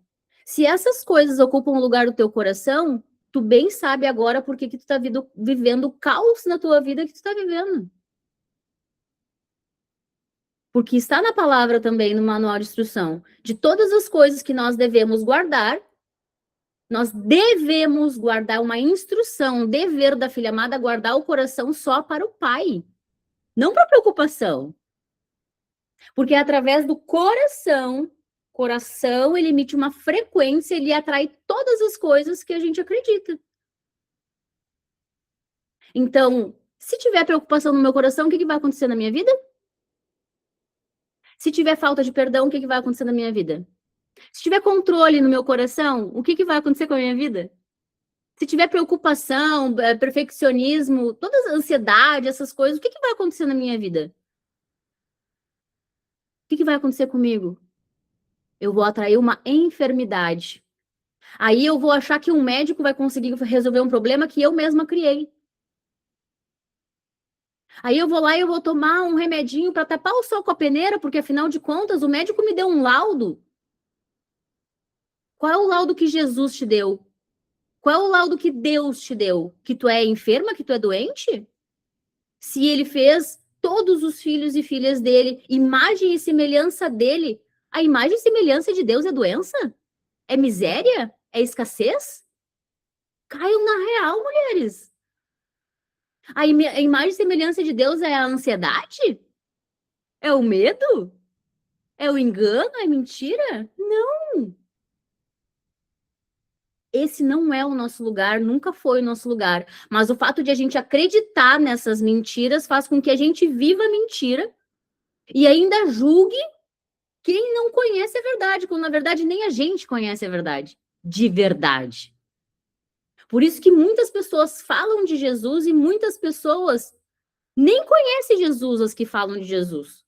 se essas coisas ocupam o lugar do teu coração, tu bem sabe agora por que tu tá vivendo o caos na tua vida que tu tá vivendo. Porque está na palavra também, no manual de instrução, de todas as coisas que nós devemos guardar uma instrução, um dever da filha amada, guardar o coração só para o pai, não para preocupação. Porque é através do coração ele emite uma frequência, ele atrai todas as coisas que a gente acredita. Então, se tiver preocupação no meu coração, o que vai acontecer na minha vida? Se tiver falta de perdão, o que vai acontecer na minha vida? Se tiver controle no meu coração, o que vai acontecer com a minha vida? Se tiver preocupação, perfeccionismo, toda a ansiedade, essas coisas, o que vai acontecer na minha vida? O que vai acontecer comigo? Eu vou atrair uma enfermidade. Aí eu vou achar que um médico vai conseguir resolver um problema que eu mesma criei. Aí eu vou lá e eu vou tomar um remedinho para tapar o sol com a peneira, porque afinal de contas o médico me deu um laudo. Qual é o laudo que Jesus te deu? Qual é o laudo que Deus te deu? Que tu é enferma, que tu é doente? Se ele fez todos os filhos e filhas dele, imagem e semelhança dele, a imagem e semelhança de Deus é doença? É miséria? É escassez? Caiam na real, mulheres. A imagem e semelhança de Deus é a ansiedade? É o medo? É o engano? É mentira? Não. Esse não é o nosso lugar, nunca foi o nosso lugar. Mas o fato de a gente acreditar nessas mentiras faz com que a gente viva a mentira e ainda julgue quem não conhece a verdade, quando na verdade nem a gente conhece a verdade, de verdade. Por isso que muitas pessoas falam de Jesus e muitas pessoas nem conhecem Jesus, as que falam de Jesus.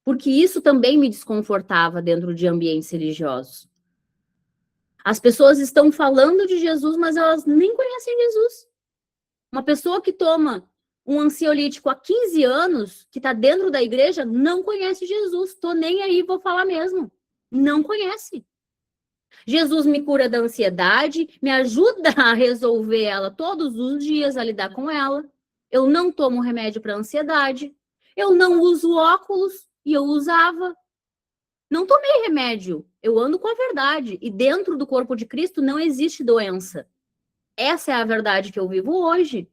Porque isso também me desconfortava dentro de ambientes religiosos. As pessoas estão falando de Jesus, mas elas nem conhecem Jesus. Uma pessoa que toma um ansiolítico há 15 anos, que está dentro da igreja, não conhece Jesus. Tô nem aí, vou falar mesmo. Não conhece. Jesus me cura da ansiedade, me ajuda a resolver ela todos os dias, a lidar com ela. Eu não tomo remédio para ansiedade. Eu não uso óculos e eu usava. Não tomei remédio. Eu ando com a verdade. E dentro do corpo de Cristo não existe doença. Essa é a verdade que eu vivo hoje.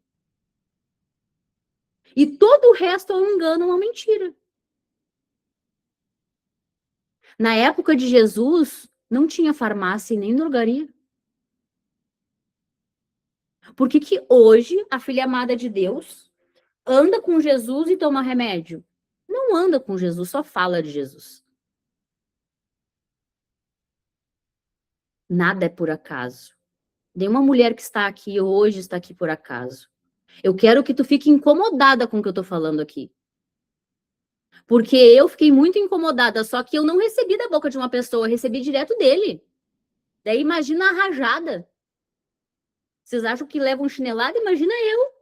E todo o resto é um engano, uma mentira. Na época de Jesus, Não tinha farmácia e nem drogaria. Por que que hoje a filha amada de Deus anda com Jesus e toma remédio? Não anda com Jesus, só fala de Jesus. Nada é por acaso. Nenhuma mulher que está aqui hoje está aqui por acaso. Eu quero que tu fique incomodada com o que eu tô falando aqui. Porque eu fiquei muito incomodada, só que eu não recebi da boca de uma pessoa, eu recebi direto dele. Daí imagina a rajada. Vocês acham que levam chinelada? Imagina eu.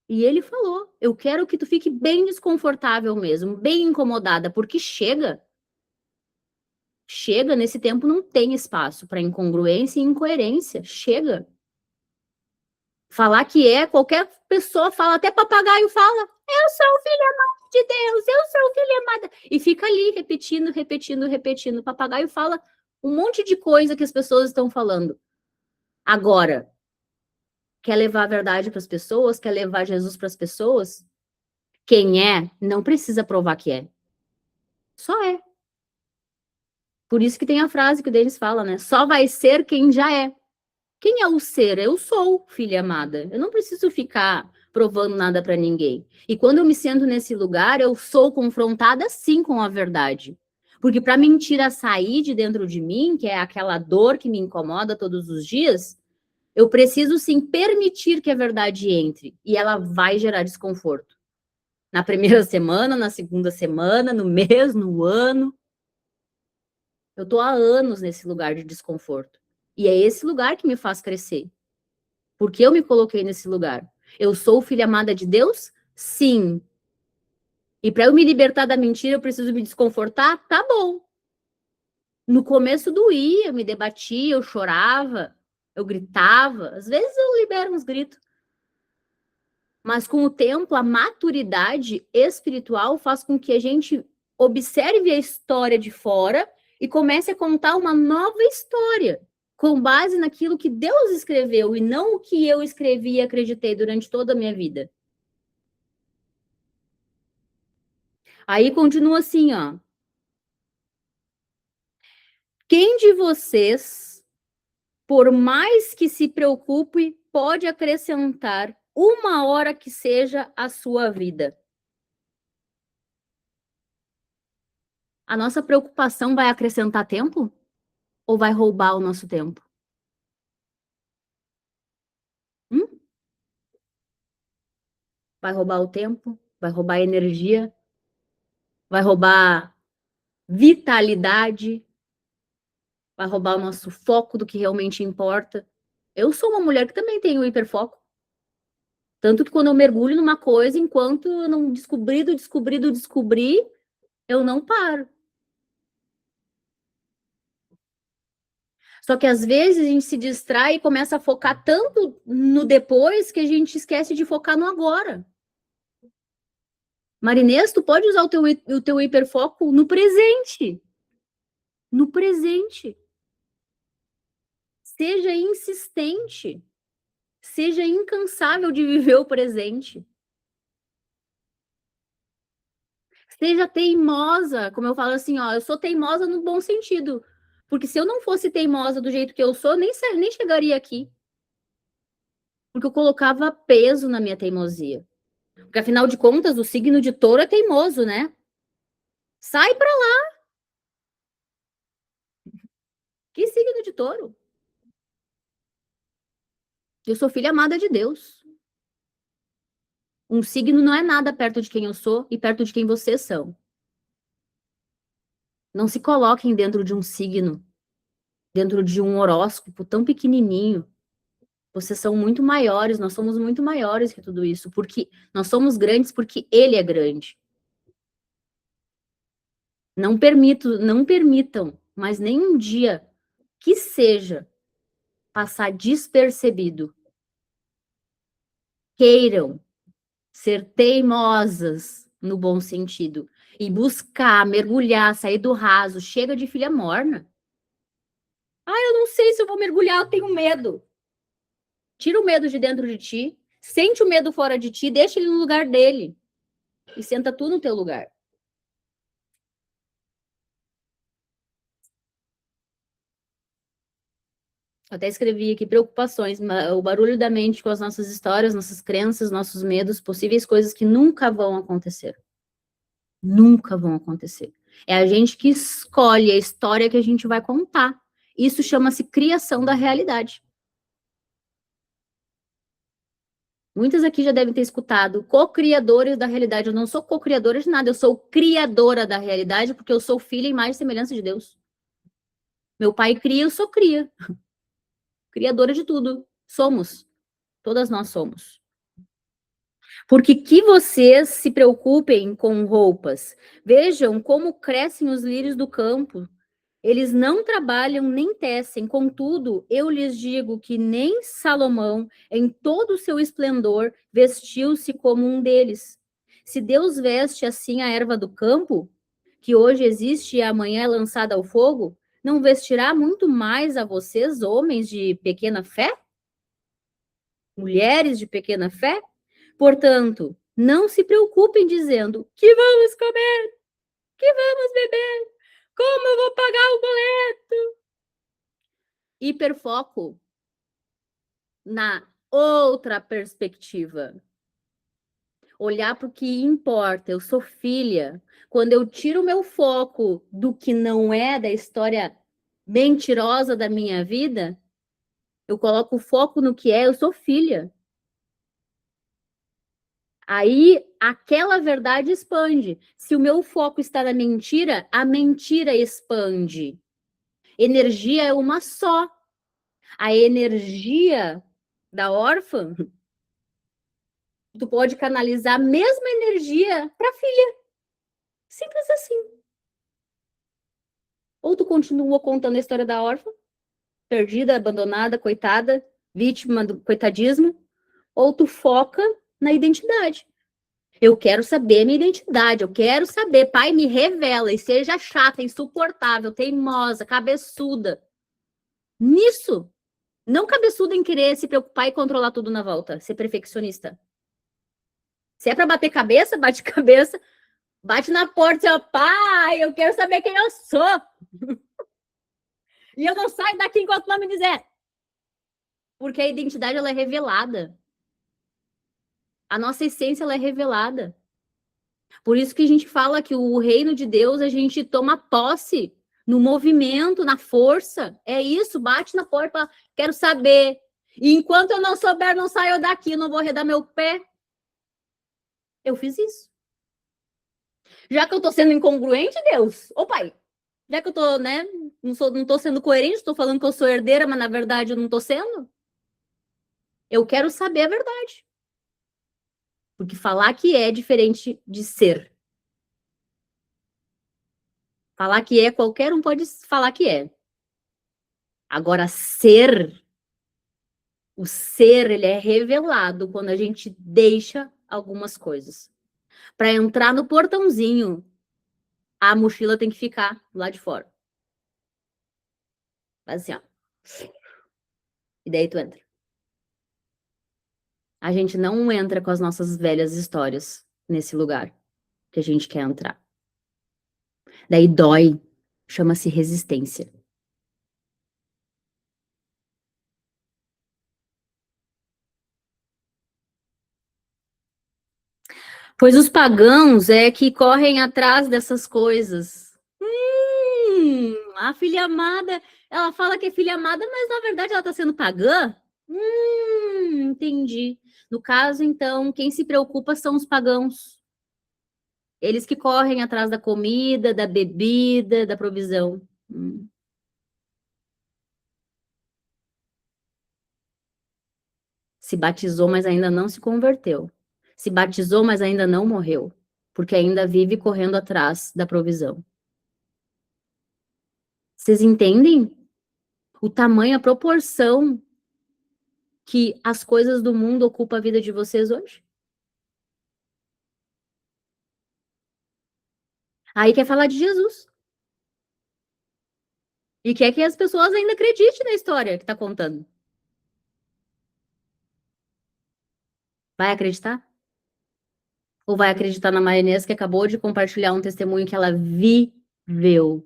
E ele falou: eu quero que tu fique bem desconfortável mesmo, bem incomodada, porque chega. Chega, nesse tempo não tem espaço para incongruência e incoerência. Chega. Falar que é, qualquer pessoa fala, até papagaio fala: eu sou filha amada de Deus, eu sou filha amada. E fica ali repetindo, repetindo, repetindo. O papagaio fala um monte de coisa que as pessoas estão falando. Agora, quer levar a verdade para as pessoas? Quer levar Jesus para as pessoas? Quem é, não precisa provar que é. Só é. Por isso que tem a frase que o Denis fala, né? Só vai ser quem já é. Quem é o ser? Eu sou, filha amada. Eu não preciso ficar provando nada para ninguém. E quando eu me sento nesse lugar, eu sou confrontada sim com a verdade. Porque para a mentira sair de dentro de mim, que é aquela dor que me incomoda todos os dias, eu preciso sim permitir que a verdade entre. E ela vai gerar desconforto. Na primeira semana, na segunda semana, no mês, no ano. Eu tô há anos nesse lugar de desconforto. E é esse lugar que me faz crescer. Porque eu me coloquei nesse lugar. Eu sou filha amada de Deus? Sim. E para eu me libertar da mentira, eu preciso me desconfortar? Tá bom. No começo doía, eu me debatia, eu chorava, eu gritava. Às vezes eu libero uns gritos. Mas com o tempo, a maturidade espiritual faz com que a gente observe a história de fora e comece a contar uma nova história, com base naquilo que Deus escreveu e não o que eu escrevi e acreditei durante toda a minha vida. Aí continua assim, ó. Quem de vocês, por mais que se preocupe, pode acrescentar uma hora que seja a sua vida? A nossa preocupação vai acrescentar tempo ou vai roubar o nosso tempo? Hum? Vai roubar o tempo? Vai roubar a energia? Vai roubar vitalidade? Vai roubar o nosso foco do que realmente importa? Eu sou uma mulher que também tem o hiperfoco. Tanto que quando eu mergulho numa coisa, enquanto eu não descobrir, eu não paro. Só que às vezes a gente se distrai e começa a focar tanto no depois que a gente esquece de focar no agora. Marinês, tu pode usar o teu hiperfoco no presente. No presente. Seja insistente. Seja incansável de viver o presente. Seja teimosa, como eu falo assim, ó, eu sou teimosa no bom sentido. Porque se eu não fosse teimosa do jeito que eu sou, nem chegaria aqui. Porque eu colocava peso na minha teimosia. Porque afinal de contas, o signo de touro é teimoso, né? Sai pra lá. Que signo de touro? Eu sou filha amada de Deus. Um signo não é nada perto de quem eu sou e perto de quem vocês são. Não se coloquem dentro de um signo, dentro de um horóscopo tão pequenininho. Vocês são muito maiores, nós somos muito maiores que tudo isso, porque nós somos grandes porque ele é grande. Não permitam, mas nem um dia que seja passar despercebido. Queiram ser teimosas no bom sentido e buscar, mergulhar, sair do raso. Chega de filha morna. Ah, eu não sei se eu vou mergulhar, eu tenho medo. Tira o medo de dentro de ti, sente o medo fora de ti, deixa ele no lugar dele e senta tu no teu lugar. Eu até escrevi aqui preocupações, o barulho da mente com as nossas histórias, nossas crenças, nossos medos, possíveis coisas que nunca vão acontecer. Nunca vão acontecer. É a gente que escolhe a história que a gente vai contar. Isso chama-se criação da realidade. Muitas aqui já devem ter escutado co-criadores da realidade. Eu não sou co-criadora de nada, eu sou criadora da realidade, porque eu sou filha, imagem e semelhança de Deus. Meu pai cria, eu sou cria. Criadora de tudo. Somos. Todas nós somos. Porque que vocês se preocupem com roupas. Vejam como crescem os lírios do campo. Eles não trabalham nem tecem, contudo, eu lhes digo que nem Salomão, em todo o seu esplendor, vestiu-se como um deles. Se Deus veste assim a erva do campo, que hoje existe e amanhã é lançada ao fogo, não vestirá muito mais a vocês, homens de pequena fé? Mulheres de pequena fé? Portanto, não se preocupem dizendo que vamos comer, que vamos beber, como eu vou pagar o boleto? Hiperfoco na outra perspectiva. Olhar para o que importa. Eu sou filha. Quando eu tiro o meu foco do que não é da história mentirosa da minha vida, eu coloco o foco no que é, eu sou filha. Aí aquela verdade expande. Se o meu foco está na mentira, a mentira expande. Energia é uma só. A energia da órfã, tu pode canalizar a mesma energia para a filha. Simples assim. Ou tu continua contando a história da órfã, perdida, abandonada, coitada, vítima do coitadismo, ou tu foca na identidade. Eu quero saber a minha identidade, eu quero saber, pai, me revela, e seja chata, insuportável, teimosa, cabeçuda. Nisso, não cabeçuda em querer se preocupar e controlar tudo na volta, ser perfeccionista. Se é para bater cabeça, bate cabeça, bate na porta, seu pai, eu quero saber quem eu sou. E eu não saio daqui enquanto não me dizer. Porque a identidade, ela é revelada. A nossa essência, ela é revelada. Por isso que a gente fala que o reino de Deus, a gente toma posse no movimento, na força. É isso, bate na porta, quero saber. E enquanto eu não souber, não saio daqui, não vou arredar meu pé. Eu fiz isso. Já que eu tô sendo incongruente, Deus, ô pai, já que eu tô, né, não tô sendo coerente, tô falando que eu sou herdeira, mas na verdade eu não tô sendo, eu quero saber a verdade. Porque falar que é diferente de ser. Falar que é, qualquer um pode falar que é. Agora, ser, o ser, ele é revelado quando a gente deixa algumas coisas. Para entrar no portãozinho, a mochila tem que ficar lá de fora. Assim, ó. E daí tu entra. A gente não entra com as nossas velhas histórias nesse lugar que a gente quer entrar. Daí dói, chama-se resistência. Pois os pagãos é que correm atrás dessas coisas. A filha amada, ela fala que é filha amada, mas na verdade ela está sendo pagã? Entendi. No caso, então, quem se preocupa são os pagãos. Eles que correm atrás da comida, da bebida, da provisão. Se batizou, mas ainda não se converteu. Se batizou, mas ainda não morreu. Porque ainda vive correndo atrás da provisão. Vocês entendem o tamanho, a proporção que as coisas do mundo ocupam a vida de vocês hoje? Aí quer falar de Jesus. E quer que as pessoas ainda acreditem na história que está contando. Vai acreditar? Ou vai acreditar na Marinês que acabou de compartilhar um testemunho que ela viveu?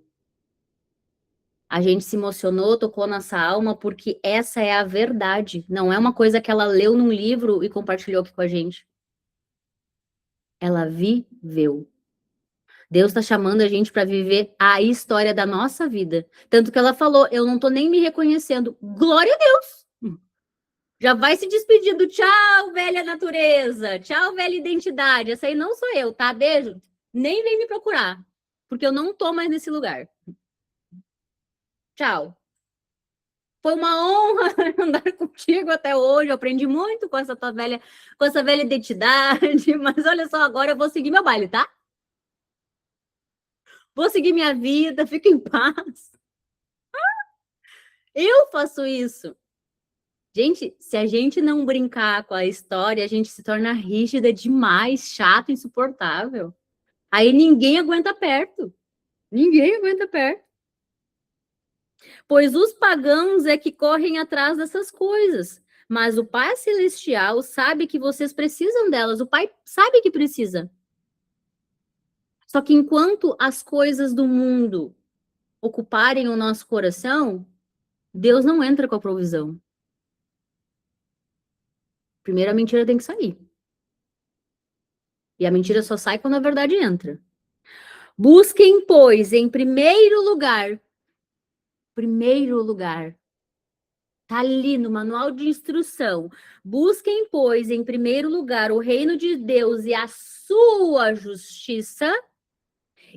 A gente se emocionou, tocou nossa alma, porque essa é a verdade. Não é uma coisa que ela leu num livro e compartilhou aqui com a gente. Ela viveu. Deus está chamando a gente para viver a história da nossa vida. Tanto que ela falou, eu não tô nem me reconhecendo. Glória a Deus! Já vai se despedindo. Tchau, velha natureza. Tchau, velha identidade. Essa aí não sou eu, tá? Beijo. Nem vem me procurar, porque eu não tô mais nesse lugar. Tchau. Foi uma honra andar contigo até hoje. Eu aprendi muito com essa tua velha, com essa velha identidade. Mas olha só, agora eu vou seguir meu baile, tá? Vou seguir minha vida, fica em paz. Eu faço isso. Gente, se a gente não brincar com a história, a gente se torna rígida demais, chato, insuportável. Aí ninguém aguenta perto. Ninguém aguenta perto. Pois os pagãos é que correm atrás dessas coisas. Mas o Pai Celestial sabe que vocês precisam delas. O Pai sabe que precisa. Só que enquanto as coisas do mundo ocuparem o nosso coração, Deus não entra com a provisão. Primeiro a mentira tem que sair. E a mentira só sai quando a verdade entra. Busquem, pois, em primeiro lugar, tá ali no manual de instrução. Busquem, pois, em primeiro lugar o reino de Deus e a sua justiça,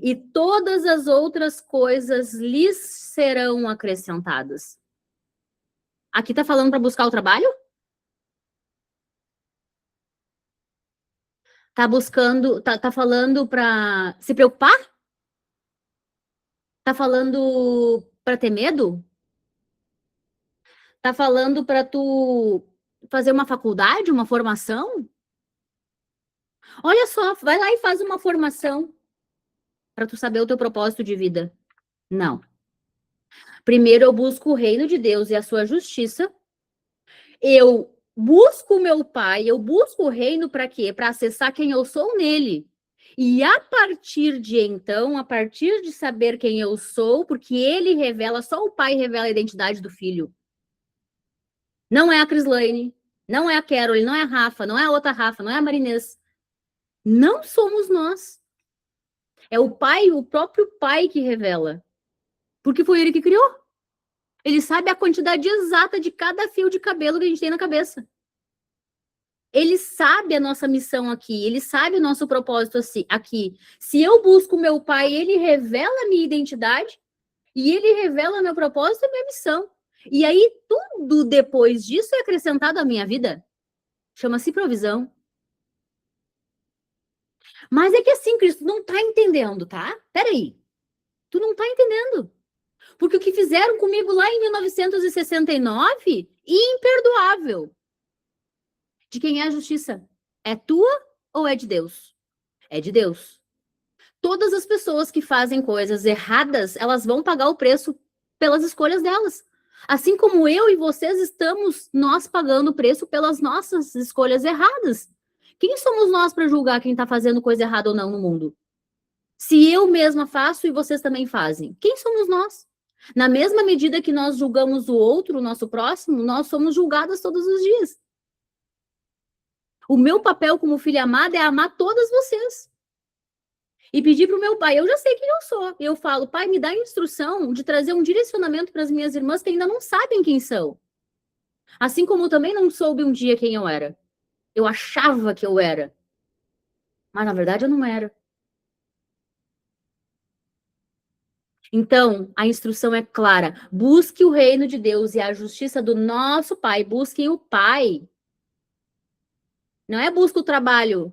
e todas as outras coisas lhes serão acrescentadas. Aqui tá falando para buscar o trabalho? Tá falando para se preocupar? Tá falando para ter medo? Tá falando para tu fazer uma faculdade, uma formação? Olha só, vai lá e faz uma formação para tu saber o teu propósito de vida. Não. Primeiro eu busco o reino de Deus e a sua justiça. Eu busco o meu Pai, eu busco o reino para quê? Para acessar quem eu sou nele. E a partir de então, a partir de saber quem eu sou, porque ele revela, só o Pai revela a identidade do filho. Não é a Crislaine, não é a Carol, não é a Rafa, não é a outra Rafa, não é a Marinês. Não somos nós. É o Pai, o próprio Pai que revela. Porque foi ele que criou. Ele sabe a quantidade exata de cada fio de cabelo que a gente tem na cabeça. Ele sabe a nossa missão aqui, ele sabe o nosso propósito aqui. Se eu busco o meu Pai, ele revela a minha identidade e ele revela meu propósito e minha missão. E aí, tudo depois disso é acrescentado à minha vida. Chama-se provisão. Mas é que assim, Cristo, não tá entendendo, tá? Peraí. Tu não tá entendendo. Porque o que fizeram comigo lá em 1969, imperdoável. De quem é a justiça? É tua ou é de Deus? É de Deus. Todas as pessoas que fazem coisas erradas, elas vão pagar o preço pelas escolhas delas. Assim como eu e vocês estamos, nós pagando o preço pelas nossas escolhas erradas. Quem somos nós para julgar quem está fazendo coisa errada ou não no mundo? Se eu mesma faço e vocês também fazem, quem somos nós? Na mesma medida que nós julgamos o outro, o nosso próximo, nós somos julgadas todos os dias. O meu papel como filha amada é amar todas vocês. E pedir para o meu pai, eu já sei quem eu sou. Eu falo, pai, me dá a instrução de trazer um direcionamento para as minhas irmãs que ainda não sabem quem são. Assim como eu também não soube um dia quem eu era. Eu achava que eu era. Mas na verdade eu não era. Então, a instrução é clara. Busque o reino de Deus e a justiça do nosso Pai. Busquem o Pai. Não é busca o trabalho.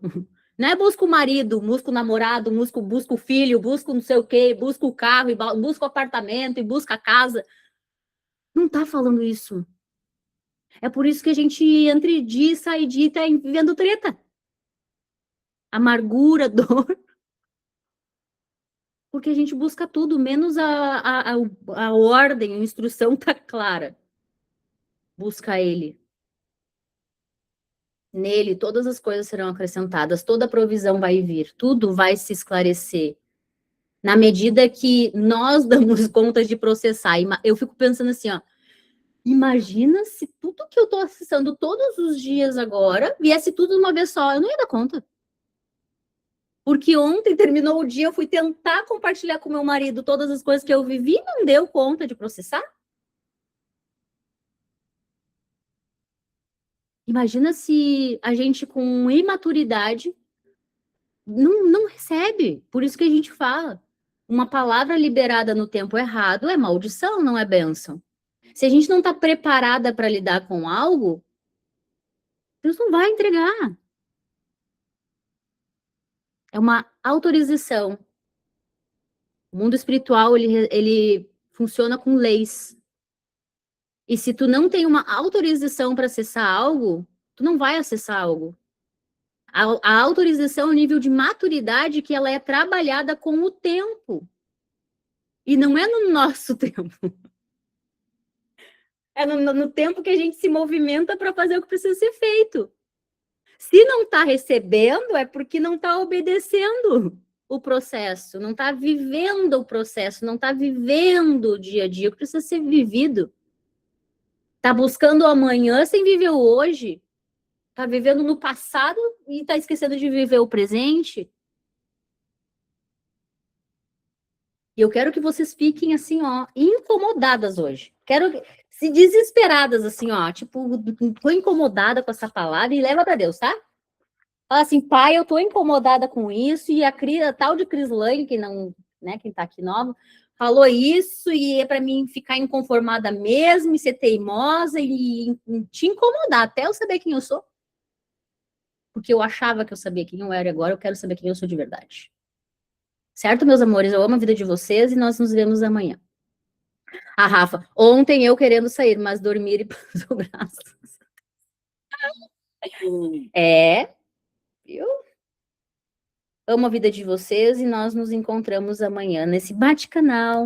Não é busca o marido, busca o namorado, busca o filho, busca não sei o quê, busca o carro, busca o apartamento e busca a casa. Não tá falando isso. É por isso que a gente entra e diz, sai de tá vivendo treta. Amargura, dor. Porque a gente busca tudo, menos a ordem, a instrução tá clara. Busca ele. Nele, todas as coisas serão acrescentadas, toda provisão vai vir, tudo vai se esclarecer. Na medida que nós damos conta de processar. Eu fico pensando assim, ó, imagina se tudo que eu tô acessando todos os dias agora viesse tudo de uma vez só, eu não ia dar conta. Porque ontem terminou o dia, eu fui tentar compartilhar com meu marido todas as coisas que eu vivi e não deu conta de processar. Imagina se a gente com imaturidade não recebe. Por isso que a gente fala. Uma palavra liberada no tempo errado é maldição, não é bênção. Se a gente não está preparada para lidar com algo, Deus não vai entregar. É uma autorização. O mundo espiritual, ele funciona com leis. E se tu não tem uma autorização para acessar algo, tu não vai acessar algo. A autorização é o nível de maturidade que ela é trabalhada com o tempo. E não é no nosso tempo. É no tempo que a gente se movimenta para fazer o que precisa ser feito. Se não está recebendo, é porque não está obedecendo o processo, não está vivendo o processo, não está vivendo o dia a dia que precisa ser vivido. Está buscando o amanhã sem viver o hoje. Está vivendo no passado e está esquecendo de viver o presente. E eu quero que vocês fiquem assim, ó, incomodadas hoje. Quero se desesperadas assim, ó, tipo, tô incomodada com essa palavra e leva para Deus, tá? Fala assim, pai, eu tô incomodada com isso e a tal de Cris Lane, que não, né, quem tá aqui nova, falou isso e é para mim ficar inconformada mesmo e ser teimosa e te incomodar até eu saber quem eu sou. Porque eu achava que eu sabia quem eu era, agora eu quero saber quem eu sou de verdade. Certo, meus amores? Eu amo a vida de vocês e nós nos vemos amanhã. A Rafa, ontem eu querendo sair, mas dormir e pôs o braço. É, viu? Amo a vida de vocês e nós nos encontramos amanhã nesse bate-canal.